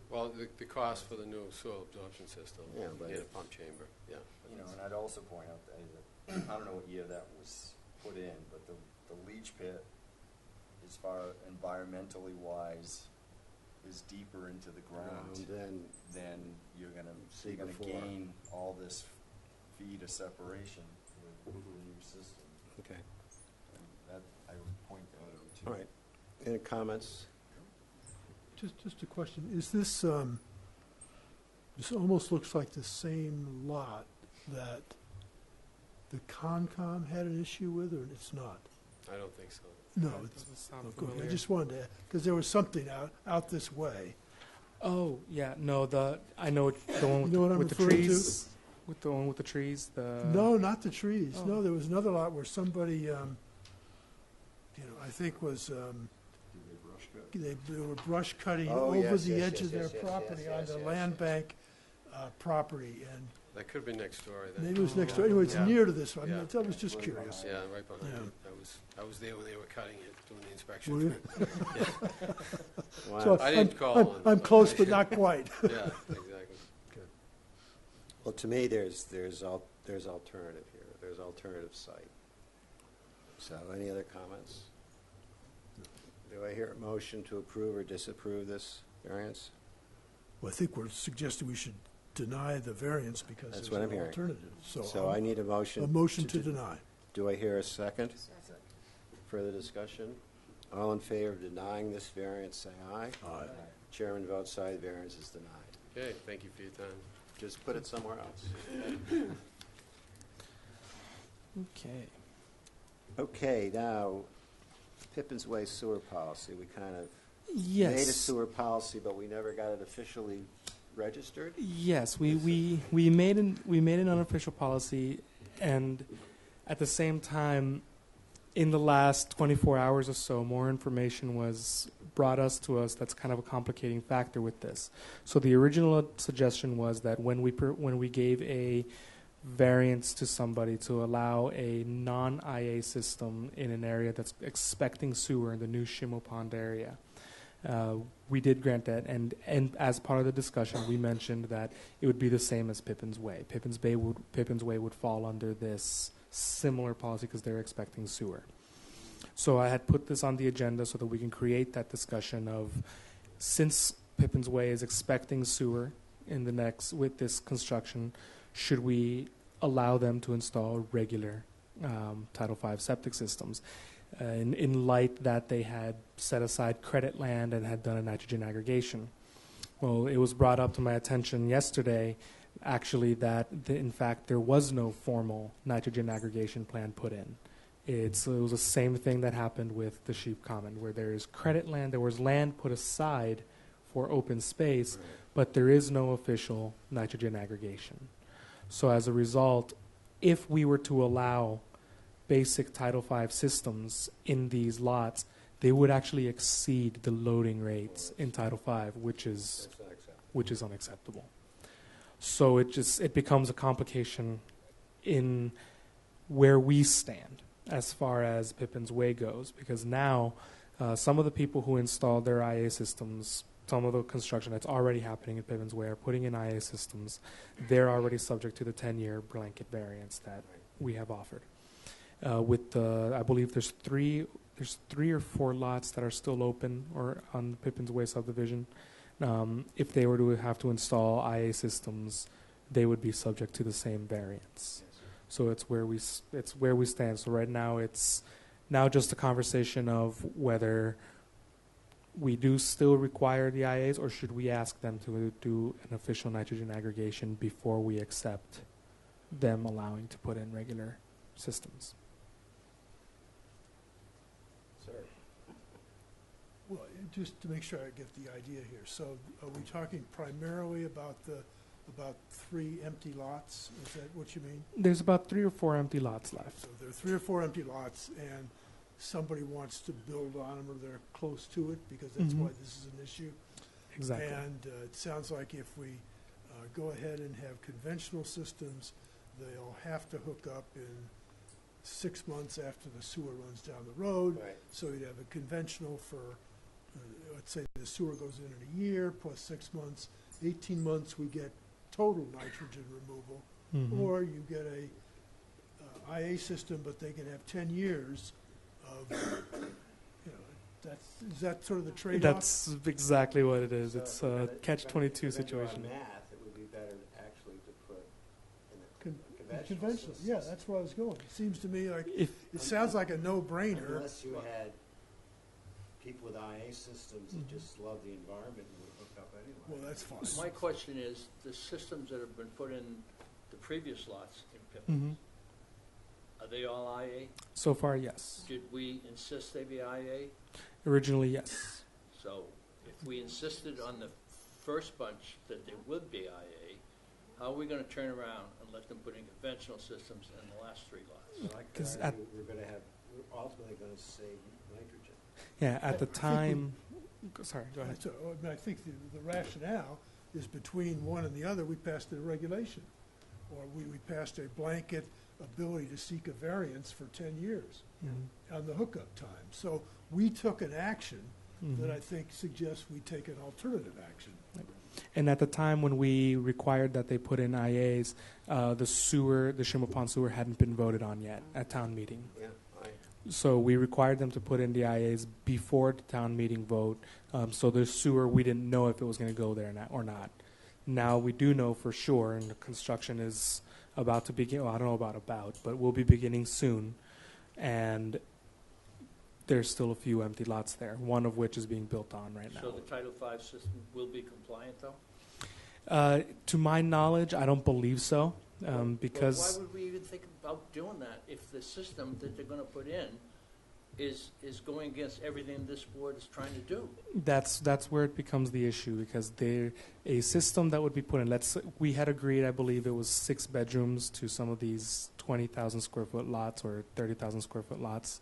Well, the cost for the new soil absorption system Yeah, but and a it's- pump chamber, yeah. And I'd also point out that, I don't know what year that was put in, but the leach pit, as far environmentally wise, is deeper into the ground Then you're gonna See before. gain all this feet of separation with the new system. okay. And that, I would point that out too. All right. Any comments? Just a question, is this, this almost looks like the same lot that the Concom had an issue with, or it's not? I don't think so. No, That it's, doesn't sound oh, good. I familiar. just wanted to, because there was something out this way. Oh, yeah, no, I know the one with, You know what I'm with the referring to? trees. With the one with the trees, No, not the trees. oh. No, there was another lot where somebody, I think was, Do they brush cut? they were brush cutting Oh, over yes, the yes, edge yes, of their yes, yes, property yes, on yes, the yes, land yes. bank property, and That could be next door. Then. maybe it was next Oh, door. Anyway, it's yeah. near to this. I mean, Yeah. I was just curious. Yeah, right behind Yeah. it. I was there when they were cutting it, doing the inspection. Were you? Wow. So I didn't call on- I'm close, but not quite. Yeah, exactly. Well, to me, there's alternative here. There's alternative site. So, any other comments? Do I hear a motion to approve or disapprove this variance? Well, I think we're suggesting we should deny the variance because That's there's what an I'm hearing. alternative. So I need a motion. A motion to deny. Do I hear a second? Further discussion? All in favor of denying this variance, say aye. Aye. Chairman votes aye, the variance is denied. Okay, thank you for your time. Just put it somewhere else. Okay. Okay, now, Pippin's Way sewer policy. We kind of Yes. made a sewer policy, but we never got it officially registered. Yes, we made an unofficial policy, and at the same time, in the last 24 hours or so, more information was brought to us. That's kind of a complicating factor with this. So the original suggestion was that when we gave a variance to somebody to allow a non-IA system in an area that's expecting sewer in the new Shimo Pond area, we did grant that, and as part of the discussion, we mentioned that it would be the same as Pippin's Way. Pippin's Way would fall under this similar policy because they're expecting sewer. So I had put this on the agenda so that we can create that discussion of, since Pippin's Way is expecting sewer in the next with this construction, should we allow them to install regular Title V septic systems? In light that they had set aside credit land and had done a nitrogen aggregation. Well, it was brought up to my attention yesterday, actually, that in fact there was no formal nitrogen aggregation plan put in. It was the same thing that happened with the Sheep Common, where there is credit land, there was land put aside for open space, but there is no official nitrogen aggregation. So as a result, if we were to allow basic Title V systems in these lots, they would actually exceed the loading rates in Title V, which is unacceptable. So it becomes a complication in where we stand as far as Pippin's Way goes, because now some of the people who installed their IA systems, some of the construction that's already happening in Pippin's Way are putting in IA systems. They're already subject to the 10-year blanket variance that we have offered. I believe there's three or four lots that are still open or on Pippin's Way subdivision. If they were to have to install IA systems, they would be subject to the same variance. So it's where we stand. So right now it's now just a conversation of whether we do still require the IAs, or should we ask them to do an official nitrogen aggregation before we accept them allowing to put in regular systems. Well, just to make sure I get the idea here, so are we talking primarily about about 3 empty lots? Is that what you mean? There's about 3 or 4 empty lots left. So there are 3 or 4 empty lots, and somebody wants to build on them, or they're close to it, because that's why this is an issue. Exactly. And it sounds like if we go ahead and have conventional systems, they'll have to hook up in 6 months after the sewer runs down the road. Right. So you'd have a conventional for, let's say the sewer goes in a year, plus 6 months, 18 months we get total nitrogen removal. Or you get a IA system, but they can have 10 years of, is that sort of the trade-off? That's exactly what it is. It's a catch-22 situation. Math, it would be better actually to put in a Conventional, yeah, that's where I was going. It seems to me like, it sounds like a no-brainer. Unless you had people with IA systems that just love the environment and would hook up anyway. Well, that's fine. My question is, the systems that have been put in the previous lots in Pippin, are they all IA? So far, yes. Did we insist they be IA? Originally, yes. So if we insisted on the first bunch that they would be IA, how are we going to turn around and let them put in conventional systems in the last 3 lots? I Because could argue we're ultimately going to save nitrogen. Yeah, at the time. Sorry, go ahead. So, I think the rationale is between one and the other, we passed a regulation, or we passed a blanket ability to seek a variance for 10 years on the hookup time. So we took an action that I think suggests we take an alternative action. And at the time when we required that they put in IAs, the Shimo Pond sewer hadn't been voted on yet at town meeting. Yeah, So we required them to put in the IAs before the town meeting vote. So the sewer, we didn't know if it was going to go there or not. Now we do know for sure, and the construction is about to begin. Well, I don't know about, but we'll be beginning soon. And there's still a few empty lots there, one of which is being built on right now. So the Title V system will be compliant, though? To my knowledge, I don't believe so, because Well, why would we even think about doing that if the system that they're going to put in is going against everything this board is trying to do? that's where it becomes the issue, because a system that would be put in. We had agreed, I believe it was 6 bedrooms to some of these 20,000 square foot lots or 30,000 square foot lots.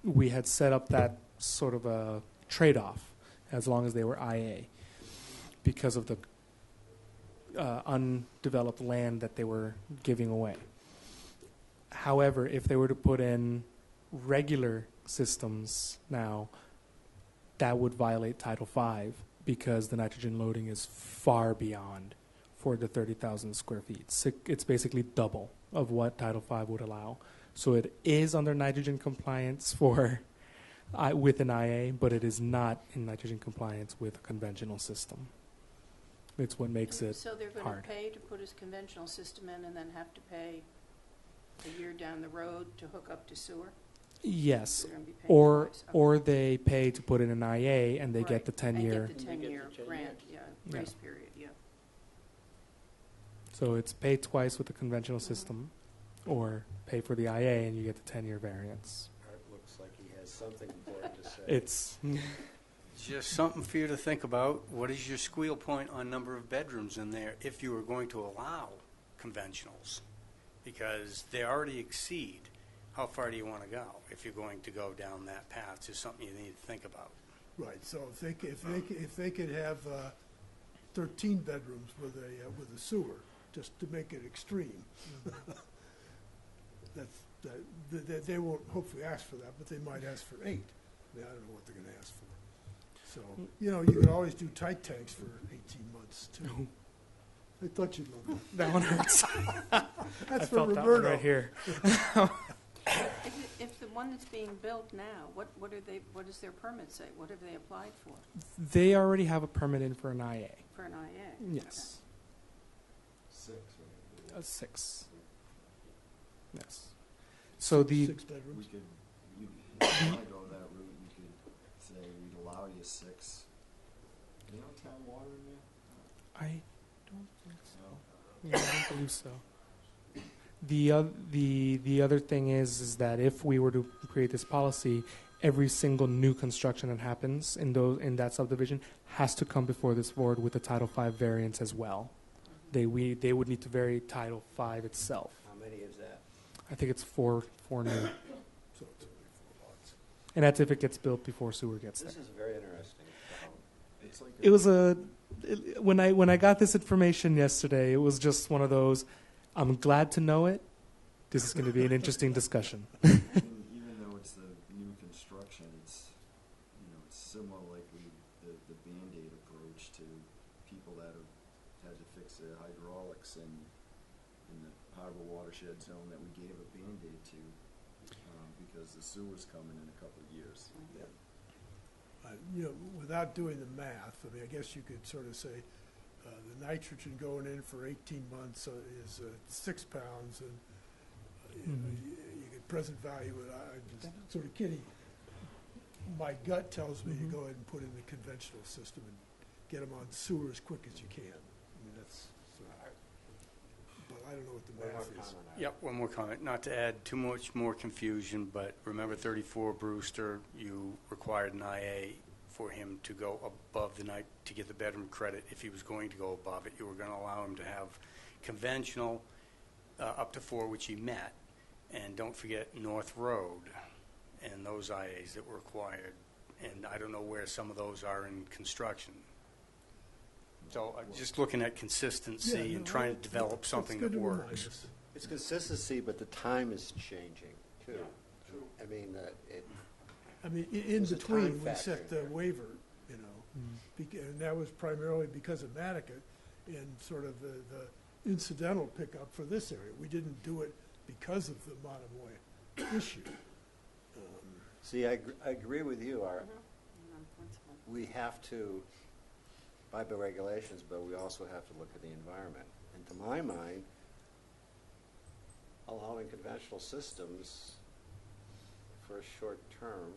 We had set up that sort of a trade-off as long as they were IA, because of the undeveloped land that they were giving away. However, if they were to put in regular systems now, that would violate Title V, because the nitrogen loading is far beyond for the 30,000 square feet. It's basically double of what Title V would allow. So it is under nitrogen compliance with an IA, but it is not in nitrogen compliance with a conventional system. It's what makes it So they're going hard. to pay to put a conventional system in and then have to pay a year down the road to hook up to sewer? Yes, They're gonna be paying or twice. Okay. or they pay to put in an IA and they Right, get the 10-year. And get the 10-year And they get the 10 grant, years. grace period, yeah. So it's pay twice with the conventional system, or pay for the IA and you get the 10-year variance. Art looks like he has something important to say. It's Just something for you to think about. What is your squeal point on number of bedrooms in there if you were going to allow conventionals? Because they already exceed. How far do you want to go if you're going to go down that path? It's just something you need to think about. Right, so if they could have 13 bedrooms with a sewer, just to make it extreme, they won't hopefully ask for that, but they might ask for 8. I don't know what they're going to ask for. So, you can always do tight tanks for 18 months, too. I thought you'd love that one hurts. that. I That's for felt that one Roberto. right here. If the one that's being built now, what does their permit say? What have they applied for? They already have a permit in for an IA. For an IA? Yes, 6, right? 6. Yes. So the 6 bedrooms. You want to go that route, you could say we'd allow you 6. You know town water in there? I don't think so. No. Yeah, I don't believe so. The other thing is that if we were to create this policy, every single new construction that happens in that subdivision has to come before this board with a Title V variance as well. They would need to vary Title V itself. How many is that? I think it's four new, So it's only 4 lots. and that's if it gets built before sewer gets there. This is very interesting. It's like It was when I got this information yesterday, it was just one of those. I'm glad to know it. This is going to be an interesting discussion. even though it's the new construction, it's it's similar like the Band-Aid approach to people that have had to fix their hydraulics in the harbor watershed zone that we gave a Band-Aid to because the sewer's coming in a couple of years. Without doing the math, I mean, I guess you could sort of say the nitrogen going in for 18 months is 6 pounds, and you get present value. And I'm just sort of kidding. My gut tells me to go ahead and put in the conventional system and get them on sewer as quick as you can. I mean, that's. But I don't know what the One more math is. comment on Yep, one more comment. Not to add too much more confusion, but remember 34 Brewster, you required an IA for him to go above the night to get the bedroom credit. If he was going to go above it, you were going to allow him to have conventional up to 4, which he met. And don't forget North Road and those IAs that were required. And I don't know where some of those are in construction. So just looking at consistency Yeah, and trying to develop that's something good that to remind works. us. It's consistency, but the time is changing, too. I mean, I mean, in There's a between, time we factor set the here. waiver, and that was primarily because of Nantucket and sort of the incidental pickup for this area. We didn't do it because of the Monomoy issue. see, I agree with you, Art. On principle. We have to abide by regulations, but we also have to look at the environment. And to my mind, allowing conventional systems for a short term,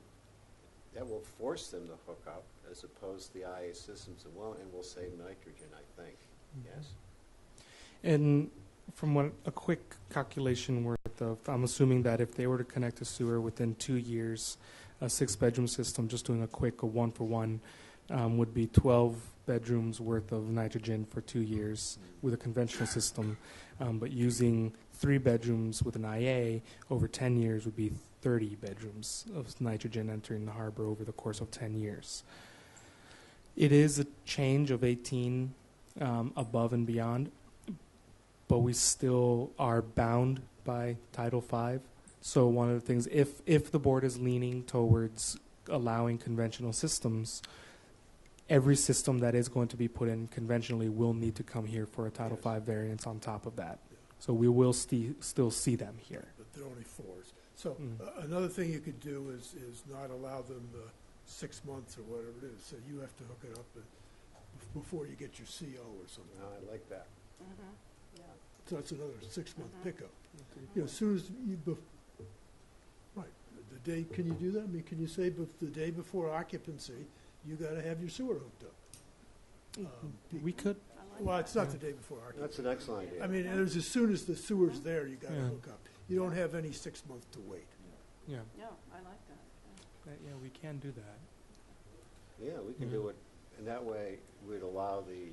that will force them to hook up, as opposed to the IA systems that won't, and will save nitrogen, I think. Yes? And from what a quick calculation worth of, I'm assuming that if they were to connect to sewer within 2 years, a 6-bedroom system, just doing a quick 1-for-1, would be 12 bedrooms worth of nitrogen for 2 years with a conventional system. But using 3 bedrooms with an IA over 10 years would be 30 bedrooms of nitrogen entering the harbor over the course of 10 years. It is a change of 18 above and beyond, but we still are bound by Title V. So one of the things, if the board is leaning towards allowing conventional systems, every system that is going to be put in conventionally will need to come here for a Title V variance on top of that. So we will still see them here. But they're only 4s. So another thing you could do is not allow them 6 months or whatever it is. So you have to hook it up before you get your CO or something. No, I like that. Yeah. So that's another 6-month pickup. You know, as soon as you, right, the day, can you do that? I mean, can you say the day before occupancy, you got to have your sewer hooked up? We could. Well, it's not the day before occupancy. That's an excellent idea. I mean, it was as soon as the sewer's there, you got to hook up. You don't have any 6 months to wait. Yeah. Yeah, I like that. Yeah, we can do that. Yeah, we can do it, and that way we'd allow the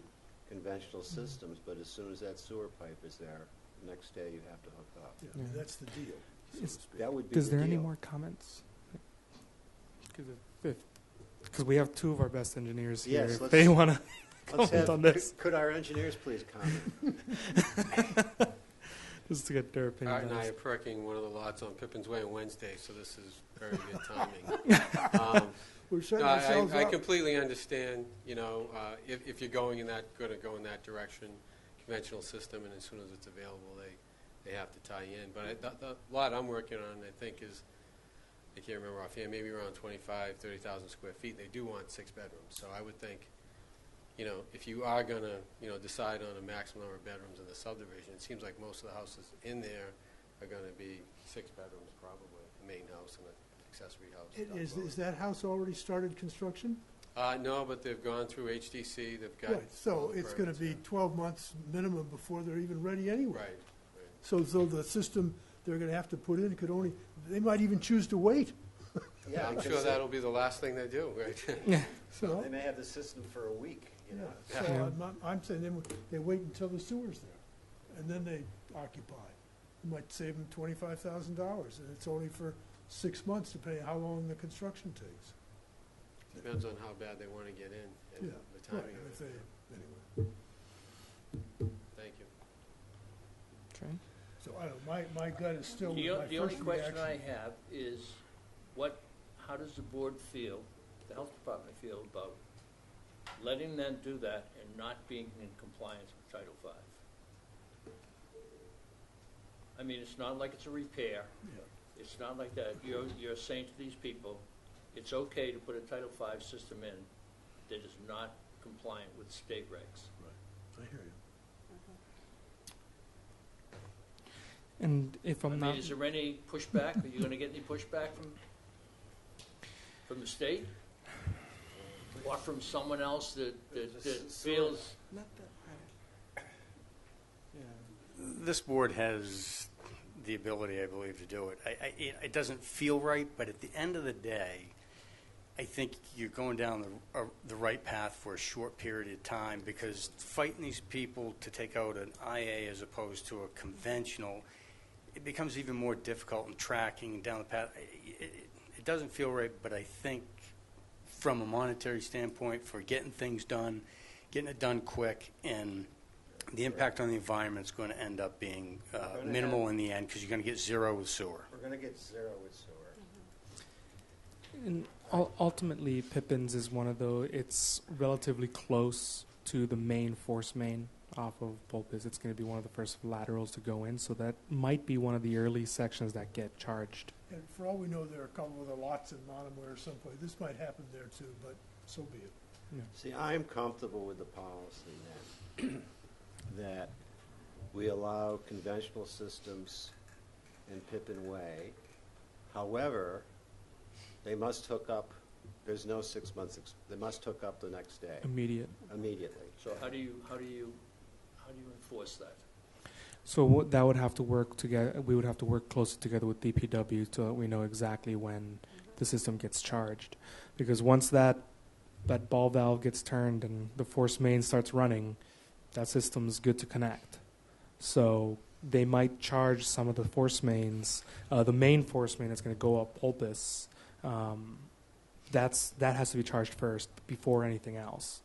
conventional systems, but as soon as that sewer pipe is there, the next day you have to hook up. Yeah, Yeah. that's the deal. So to speak. That would be Is the there any deal. more comments? Because we have 2 of our best engineers here. Yes, If let's- they want to Let's comment have, on this, could our engineers please comment? just to get their opinion. Art and on I this. are perking one of the lots on Pippin's Way on Wednesday, so this is very good timing. We're setting No, ourselves I up. completely understand, you know, if you're going in that, going to go in that direction, conventional system, and as soon as it's available, they have to tie in. But the lot I'm working on, I think, is, I can't remember offhand, maybe around 25, 30,000 square feet. They do want 6 bedrooms, so I would think, you know, if you are going to, you know, decide on a maximum number of bedrooms in the subdivision, it seems like most of the houses in there are going to be 6 bedrooms, probably, the main house and the accessory house. down the road. Is that house already started construction? No, but they've gone through HDC, they've got. Right, so all the it's going to permits, be 12 months minimum before they're even ready anyway. Right, right. So the system they're going to have to put in could only, they might even choose to wait. Yeah, I'm because sure that'll be the last thing they do, right? So, they may have the system for a week, you know. yeah, so I'm saying they wait until the sewer's there, and then they occupy. It might save them $25,000, and it's only for 6 months, depending on how long the construction takes. Depends on how bad they want to get in and Yeah, the timing right, of if it. they- anyway. Thank you. Okay. So I don't know, my gut is still with The my the only first question I reaction. have is, how does the board feel, the health department feel about letting them do that and not being in compliance with Title V? I mean, it's not like it's a repair. Yeah. It's not like that. You're saying to these people, it's okay to put a Title V system in that is not compliant with state regs. I hear you. And if I I'm mean, not, is there any pushback? Are you going to get any pushback from the state? Or from someone else that feels, This board has the ability, I believe, to do it. It doesn't feel right, but at the end of the day, I think you're going down the right path for a short period of time, because fighting these people to take out an IA as opposed to a conventional, it becomes even more difficult in tracking down the path. It doesn't feel right, but I think from a monetary standpoint, for getting things done, getting it done quick, and the impact on the environment is going to end up being minimal in the end, because you're going to get 0 with sewer. We're going to get 0 with sewer. and ultimately, Pippin's is one of those. It's relatively close to the main force main off of Pulpis. It's going to be one of the first laterals to go in, so that might be one of the early sections that get charged. And for all we know, there are a couple of other lots in Monomoy or someplace. This might happen there too, but so be it. Yeah. See, I'm comfortable with the policy then, that we allow conventional systems in Pippin Way. However, they must hook up, there's no 6 months, they must hook up the next day, Immediate. immediately. So how do you enforce that? So that would have to work together. We would have to work closer together with DPW so that we know exactly when the system gets charged. Because once that ball valve gets turned and the force main starts running, that system's good to connect. So they might charge some of the force mains. The main force main that's going to go up Pulpus, that has to be charged first before anything else.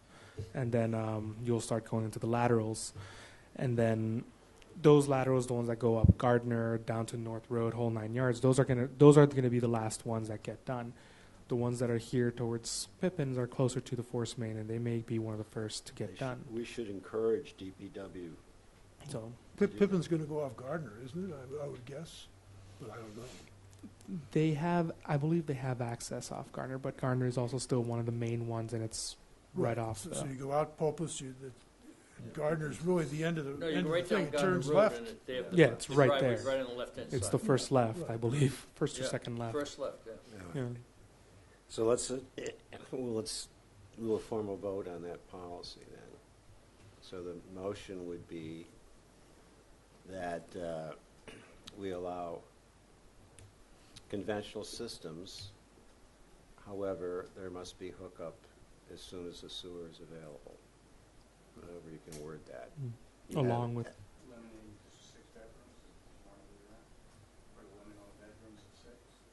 And then you'll start going into the laterals. And then those laterals, the ones that go up Gardner down to North Road, whole 9 yards, those are gonna be the last ones that get done. The ones that are here towards Pippins are closer to the force main, and they may be one of the first to get done. We should encourage DPW. So Pippin's going to go off Gardner, isn't it? I would guess, but I don't know. I believe they have access off Gardner, but Gardner is also still one of the main ones, and it's right off. So you go out Pulpus, Gardner's really the end of the, No, you end go of the right thing. down It Gardner turns Road, left. and they have Yeah, it's the right driveway's there. right on the left-hand side. It's the first left, I believe, first or Yeah, second left. First left, yeah. Yeah. So let's do a formal vote on that policy then. So the motion would be that we allow conventional systems. However, there must be hookup as soon as the sewer is available. However you can word that. You have- Along with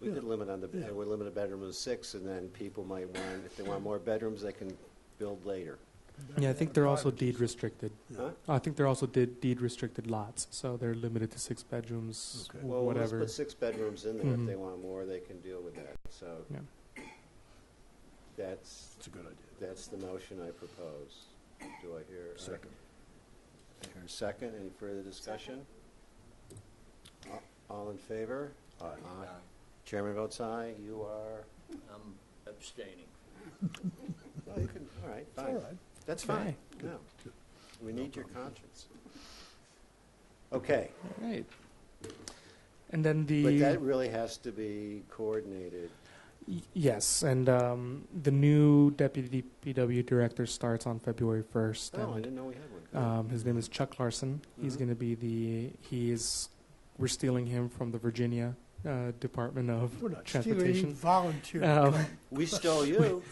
We could limit on we limit a bedroom to 6, and then people might want, if they want more bedrooms, they can build later. I think they're also deed restricted. Huh? I think they're also deed restricted lots, so they're limited to 6 bedrooms, Okay. Well, whatever. let's put 6 bedrooms in there. If Mhm. they want more, they can deal with that. So Yeah. that's It's a good idea. that's the motion I propose. Do I hear Second. I hear a second? Any further discussion? All in favor? Aye. Chairman votes aye. You are. I'm abstaining. Well, you can. All right. It's Fine. all right. That's fine. Good, No, good. we need your conscience. Okay, Right. And then but that really has to be coordinated. Yes, and the new deputy DPW director starts on February 1st. Oh, I and, didn't know we had one. his name is Chuck Larson. He's Mhm. going to be we're stealing him from the Virginia Department of We're not stealing, Transportation. volunteer. We stole you.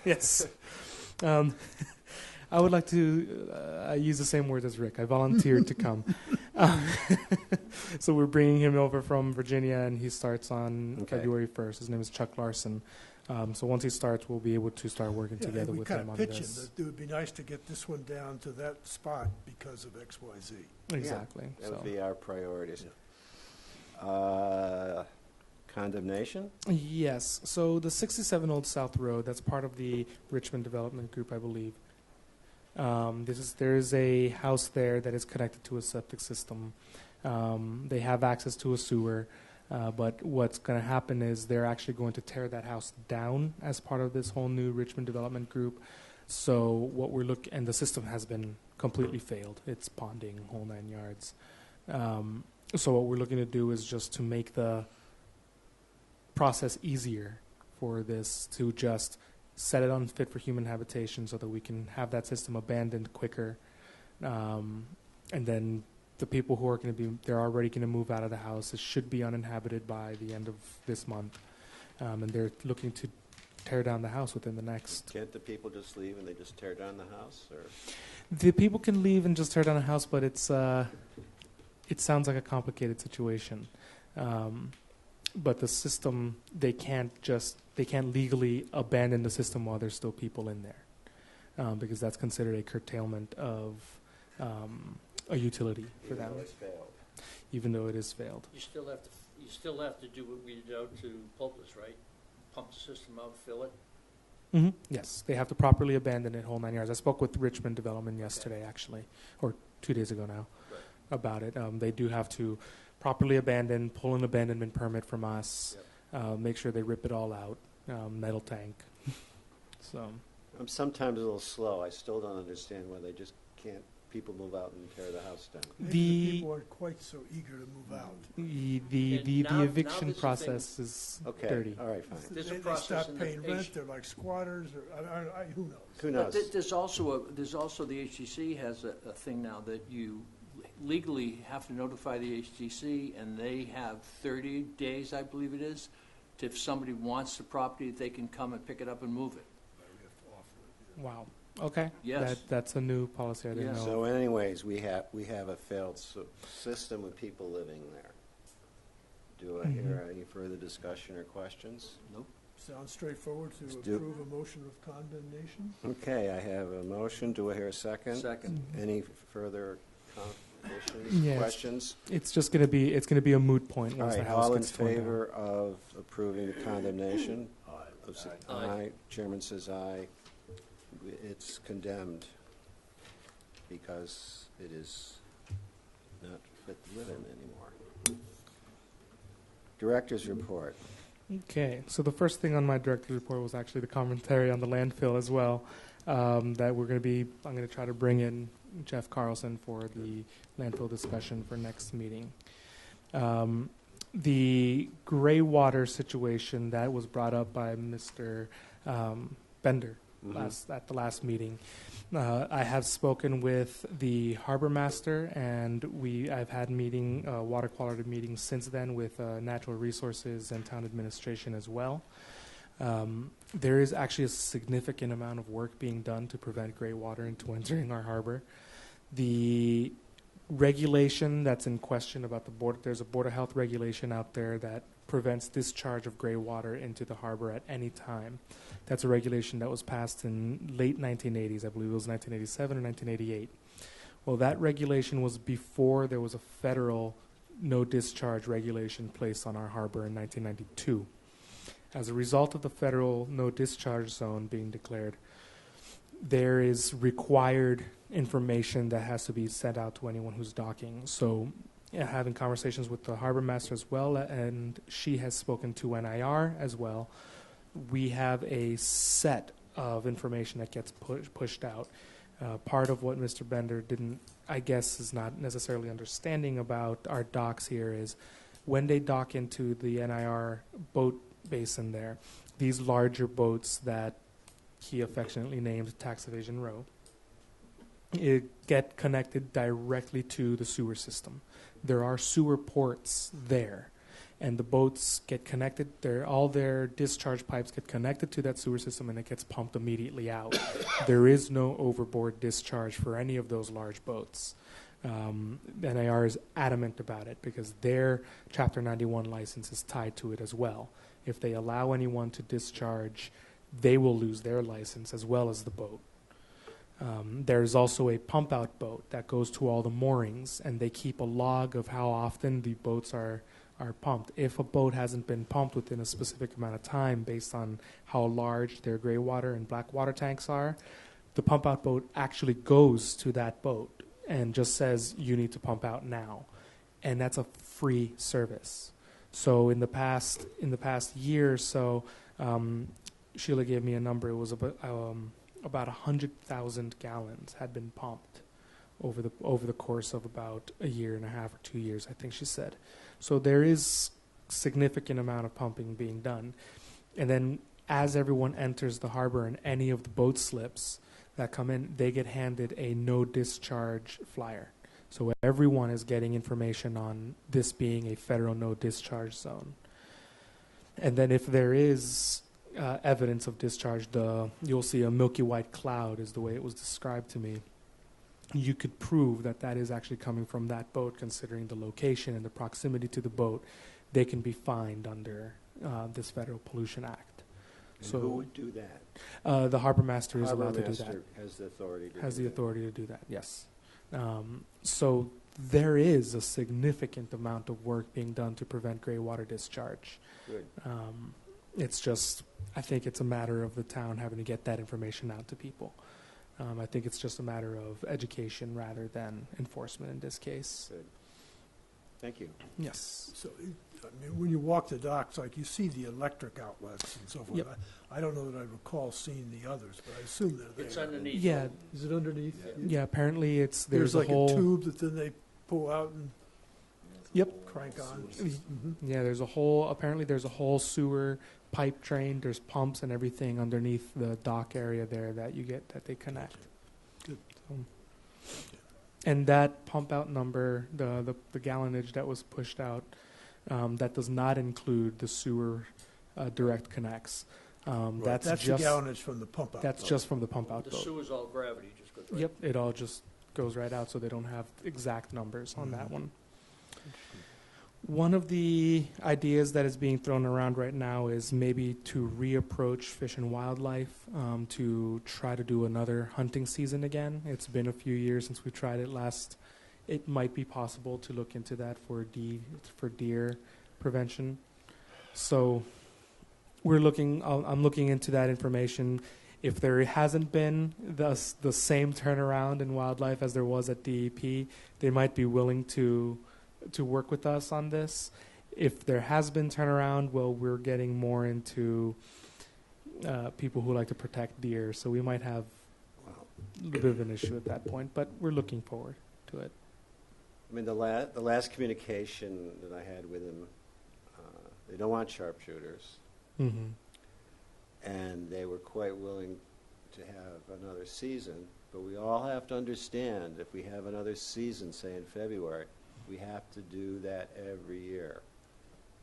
Yes. I would like to I use the same words as Rick. I volunteered to come. So we're bringing him over from Virginia, and he starts on Okay. February 1st. His name is Chuck Larson. So once he starts, we'll be able to start working together we with kind him of on pitch this. that it would be nice to get this one down to that spot because of XYZ. Exactly. That So. would be our priorities. Yeah. Condemnation? Yes. So the 67 Old South Road, that's part of the Richmond Development Group, I believe. There is a house there that is connected to a septic system. They have access to a sewer, but what's going to happen is they're actually going to tear that house down as part of this whole new Richmond Development Group. So what we're and the system has been completely failed. It's ponding whole 9 yards. So what we're looking to do is just to make the process easier for this, to just set it unfit for human habitation so that we can have that system abandoned quicker. And then the people who are going to they're already going to move out of the house. It should be uninhabited by the end of this month. And they're looking to tear down the house within the next. Can't the people just leave and they just tear down the house? Or The people can leave and just tear down a house, but it sounds like a complicated situation. But the system, they can't legally abandon the system while there's still people in there, because that's considered a curtailment of a utility for them, even though it's failed. even though it is failed. You still have to do what we did out to Pulpus, right? Pump the system out, fill it. Mm-hmm. Yes, they have to properly abandon it whole 9 yards. I spoke with Richmond Development yesterday, actually, or 2 days ago now, Right. about it. They do have to properly abandon, pull an abandonment permit from us, make sure they rip it all out, metal tank. So, I'm sometimes a little slow. I still don't understand why they just can't, people move out and tear the house down. Maybe The- people aren't quite so eager to move out. The Now eviction there's a process is Okay, dirty. all right, fine. There's a They process stop in the paying rent, H- they're like squatters, or, who knows? Who But knows? there's also the HGC has a thing now that you legally have to notify the HGC, and they have 30 days, I believe it is, to if somebody wants the property, they can come and pick it up and move it. Wow. Okay. Yes. That's a new policy I didn't Yeah. know. So anyways, we have a failed system with people living there. Do I hear any further discussion or questions? Nope. Sounds straightforward to Let's do- approve a motion of condemnation? Okay, I have a motion. Do I hear a second? Second. Any further conditions, Yes. questions? It's just gonna be a moot point All once right, the house all in gets torn down. favor of approving the condemnation? Aye. Aye. Chairman says aye. It's condemned because it is not fit to live in anymore. Director's report. Okay, so the first thing on my director's report was actually the commentary on the landfill as well. I'm going to try to bring in Jeff Carlson for the landfill discussion for next meeting. The gray water situation that was brought up by Mr. Bender at the last meeting. I have spoken with the harbor master, and I've had water quality meetings since then with natural resources and town administration as well. There is actually a significant amount of work being done to prevent gray water into entering our harbor. The regulation that's in question about there's a Board of Health regulation out there that prevents discharge of gray water into the harbor at any time. That's a regulation that was passed in late 1980s. I believe it was 1987 or 1988. Well, that regulation was before there was a federal no discharge regulation placed on our harbor in 1992. As a result of the federal no discharge zone being declared, there is required information that has to be sent out to anyone who's docking. So having conversations with the harbor master as well, and she has spoken to NIR as well. We have a set of information that gets pushed out. Part of what Mr. Bender is not necessarily understanding about our docks here is when they dock into the NIR boat basin there, these larger boats that he affectionately named Tax Evasion Row, get connected directly to the sewer system. There are sewer ports there, and the boats get connected. All their discharge pipes get connected to that sewer system, and it gets pumped immediately out. There is no overboard discharge for any of those large boats. NIR is adamant about it because their Chapter 91 license is tied to it as well. If they allow anyone to discharge, they will lose their license as well as the boat. There's also a pump-out boat that goes to all the moorings, and they keep a log of how often the boats are pumped. If a boat hasn't been pumped within a specific amount of time based on how large their gray water and black water tanks are, the pump-out boat actually goes to that boat and just says, you need to pump out now. And that's a free service. So in the past year or so, Sheila gave me a number. It was about 100,000 gallons had been pumped over the course of about a year and a half or 2 years, I think she said. So there is significant amount of pumping being done. And then as everyone enters the harbor and any of the boat slips that come in, they get handed a no discharge flyer. So everyone is getting information on this being a federal no discharge zone. And then if there is evidence of discharge, you'll see a milky white cloud is the way it was described to me. You could prove that is actually coming from that boat, considering the location and the proximity to the boat. They can be fined under this Federal Pollution Act. And So who would do that? The harbor master is Harbor allowed to do master that. has the authority to Has do the that. authority to do that, yes. So there is a significant amount of work being done to prevent gray water discharge. Good. It's just, I think it's a matter of the town having to get that information out to people. I think it's just a matter of education rather than enforcement in this case. Good. Thank you. Yes. So, I mean, when you walk the docks, like, you see the electric outlets and so forth. Yep. I don't know that I recall seeing the others, but I assume they're there. It's underneath. Yeah. Is it underneath? Yeah. Apparently, There's there's like a whole. tube that then they pull out and Yep. crank on. Mhm. Yeah, apparently there's a whole sewer pipe train, there's pumps and everything underneath the dock area there that they connect. Good. So, and that pump out number, the gallonage that was pushed out, that does not include the sewer direct connects. That's the just gallonage from the pump out. that's just from the pump out The boat. sewer's all gravity, just goes right. Yep, it all just goes right out, so they don't have exact numbers on that one. One of the ideas that is being thrown around right now is maybe to reapproach Fish and Wildlife to try to do another hunting season again. It's been a few years since we tried it last. It might be possible to look into that for deer prevention. So I'm looking into that information. If there hasn't been the same turnaround in wildlife as there was at DEP, they might be willing to work with us on this. If there has been turnaround, well, we're getting more into people who like to protect deer, so we might have a little bit of an issue at that point, but we're looking forward to it. I mean, the last communication that I had with them, they don't want sharpshooters, Mm-hmm. and they were quite willing to have another season. But we all have to understand, if we have another season, say in February, we have to do that every year.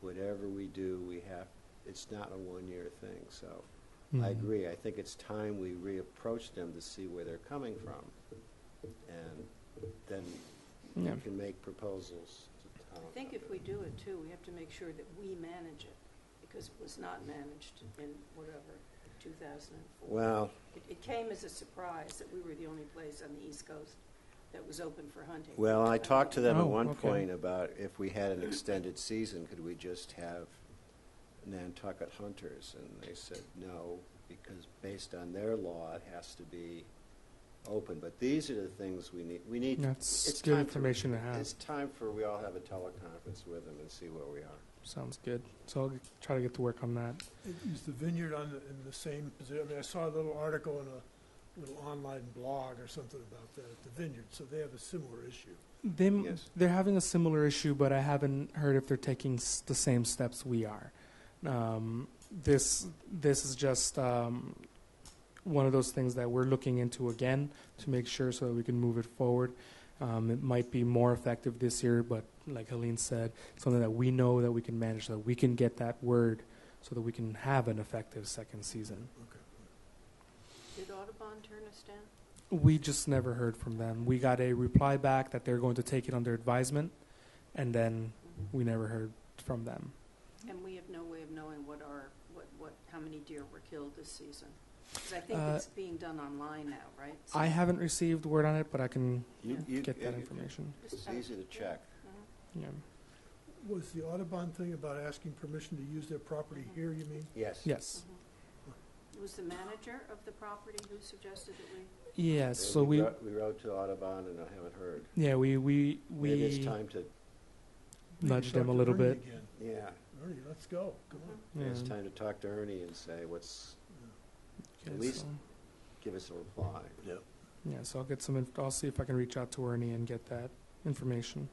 Whatever we do, it's not a one-year thing. So I agree. I think it's time we reapproach them to see where they're coming from. And then we can make proposals to town. I think if we do it too, we have to make sure that we manage it, because it was not managed in whatever, 2004. Well, It came as a surprise that we were the only place on the East Coast that was open for hunting. well, I talked to them at Oh, one okay. point about if we had an extended season, could we just have Nantucket hunters? And they said no, because based on their law, it has to be open. But these are the things we need. That's it's good time information to have. It's time for we all have a teleconference with them and see where we are. Sounds good. So I'll try to get to work on that. Is the vineyard in the same position? I mean, I saw a little article in a little online blog or something about that at the vineyard, so they have a similar issue. Yes. They're having a similar issue, but I haven't heard if they're taking the same steps we are. This is just one of those things that we're looking into again to make sure so that we can move it forward. It might be more effective this year, but like Helene said, something that we know that we can manage, so that we can get that word so that we can have an effective second season. Did Audubon turn us down? We just never heard from them. We got a reply back that they're going to take it under advisement, and then we never heard from them. And we have no way of knowing how many deer were killed this season. Because I think it's being done online now, right? So I haven't received word on it, but I can You get that information. It's easy to check. Yeah. Was the Audubon thing about asking permission to use their property here, you mean? Yes. Yes. It was the manager of the property who suggested that we... Yes. And So we wrote to Audubon and I haven't heard. yeah we Maybe it's time to nudged Maybe them a talk to little Ernie bit. again. yeah. Ernie, let's go. Come on. Maybe it's Yeah. time to talk to Ernie and say Okay, at least so- give us a reply. Yeah, so I'll get I'll see if I can reach out to Ernie and get that information.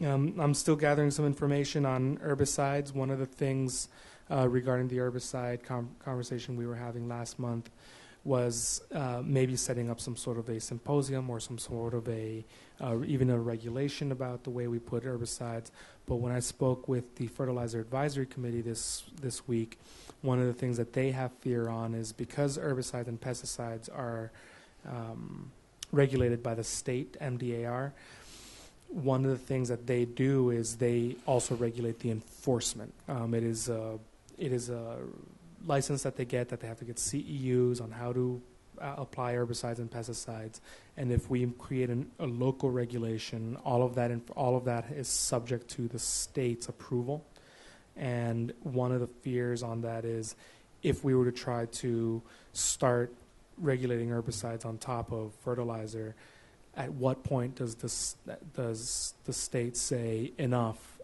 I'm still gathering some information on herbicides. One of the things regarding the herbicide conversation we were having last month was maybe setting up some sort of a symposium or some sort of even a regulation about the way we put herbicides. But when I spoke with the Fertilizer Advisory Committee this week, one of the things that they have fear on is because herbicides and pesticides are regulated by the state, MDAR, one of the things that they do is they also regulate the enforcement. It is a license that they get, that they have to get CEUs on how to apply herbicides and pesticides. And if we create a local regulation, all of that is subject to the state's approval. And one of the fears on that is if we were to try to start regulating herbicides on top of fertilizer, at what point does the state say enough?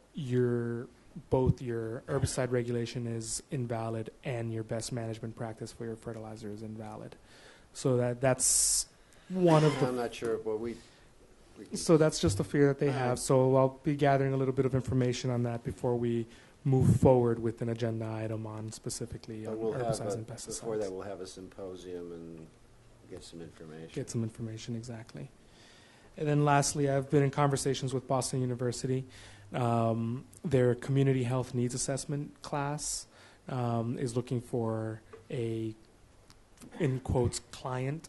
Both your herbicide regulation is invalid and your best management practice for your fertilizer is invalid. So that's one of the. I'm not sure, but we So that's just a fear that they All right. have. So I'll be gathering a little bit of information on that before we move forward with an agenda item on specifically but on we'll have herbicides and pesticides. before that we'll have a symposium and get some information. Get some information, exactly. And then lastly, I've been in conversations with Boston University. Their community health needs assessment class is looking for a, in quotes, client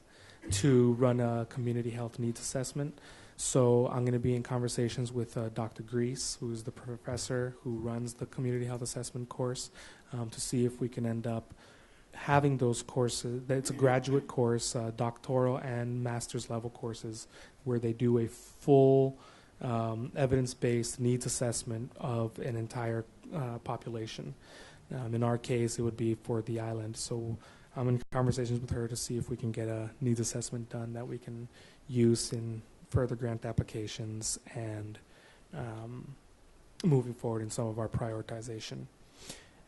to run a community health needs assessment. So I'm going to be in conversations with Dr. Grease, who's the professor who runs the community health assessment course, to see if we can end up having those courses. It's a graduate course, doctoral and master's level courses, where they do a full evidence-based needs assessment of an entire population. In our case, it would be for the island. So I'm in conversations with her to see if we can get a needs assessment done that we can use in further grant applications and moving forward in some of our prioritization.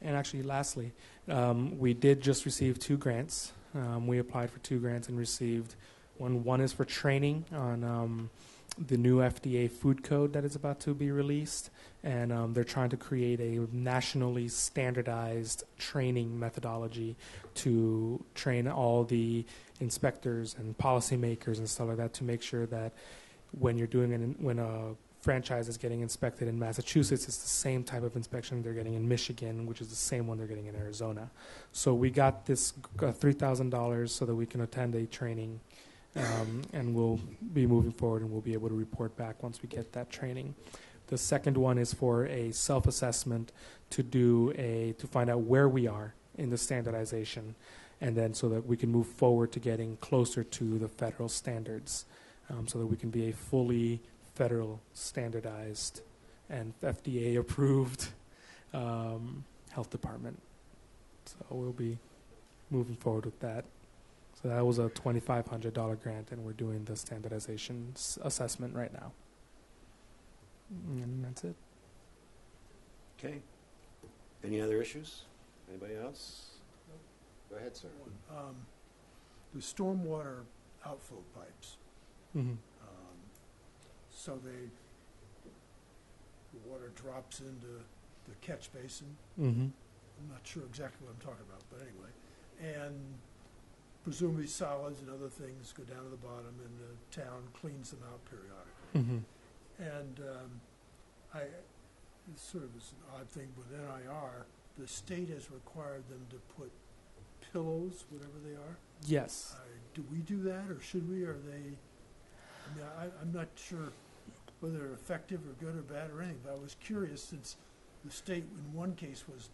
And actually, lastly, we did just receive 2 grants. We applied for 2 grants and received one. One is for training on the new FDA food code that is about to be released, and they're trying to create a nationally standardized training methodology to train all the inspectors and policymakers and stuff like that to make sure that when you're doing when a franchise is getting inspected in Massachusetts, it's the same type of inspection they're getting in Michigan, which is the same one they're getting in Arizona. So we got this $3,000 so that we can attend a training, and we'll be moving forward, and we'll be able to report back once we get that training. The second one is for a self-assessment to find out where we are in the standardization, and then so that we can move forward to getting closer to the federal standards, so that we can be a fully federal standardized and FDA approved health department. So we'll be moving forward with that. So that was a $2,500 grant, and we're doing the standardization assessment right now. And that's it. Okay. Any other issues? Anybody else? Go ahead, sir. The stormwater outflow pipes. Mm-hmm. So the water drops into the catch basin. Mm-hmm. I'm not sure exactly what I'm talking about, but anyway. And presumably solids and other things go down to the bottom, and the town cleans them out periodically. Mm-hmm. And it's sort of an odd thing with NIR. The state has required them to put pillows, whatever they are. Yes. Do we do that, or should we? Are they? I mean, I'm not sure whether they're effective or good or bad or anything. But I was curious, since the state in one case was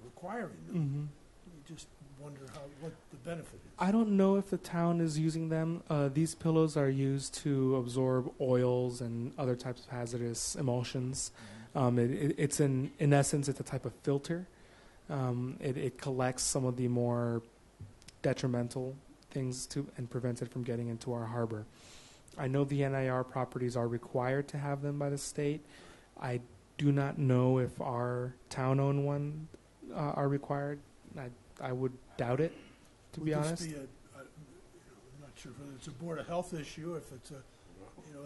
requiring them. Mm-hmm. You just wonder what the benefit is. I don't know if the town is using them. These pillows are used to absorb oils and other types of hazardous emulsions. It's in essence, it's a type of filter. It collects some of the more detrimental things and prevents it from getting into our harbor. I know the NIR properties are required to have them by the state. I do not know if our town-owned one are required. I would doubt it, to be honest. Would this be I'm not sure whether it's a Board of Health issue, if it's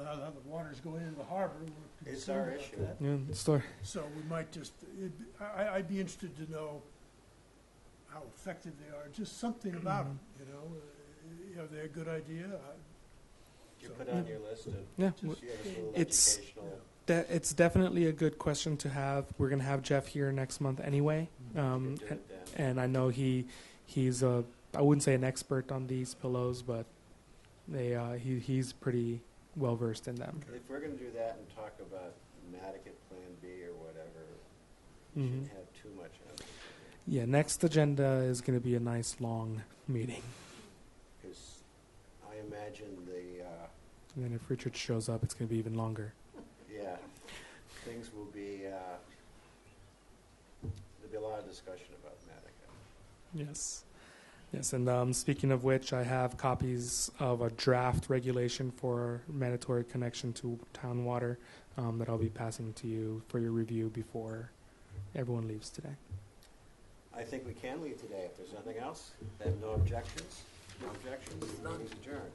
how the water's going into the harbor. We're It's concerned our about issue. that. Yeah, store. So we might just, I'd be interested to know how effective they are, just something about them, Are they a good idea? You put on your list of Yeah, just give us a little it's- educational. It's definitely a good question to have. We're going to have Jeff here next month anyway. You can do it then. And I know he's I wouldn't say an expert on these pillows, but he's pretty well versed in them. If we're going to do that and talk about Nantucket Plan B or whatever, we Mhm. shouldn't have too much on it. Yeah, next agenda is going to be a nice long meeting. Because I imagine And then if Richard shows up, it's going to be even longer. things will be, there'll be a lot of discussion about Nantucket. Yes. Yes, and speaking of which, I have copies of a draft regulation for mandatory connection to town water that I'll be passing to you for your review before everyone leaves today. I think we can leave today if there's nothing else. I have no objections. No objections. The meeting's adjourned.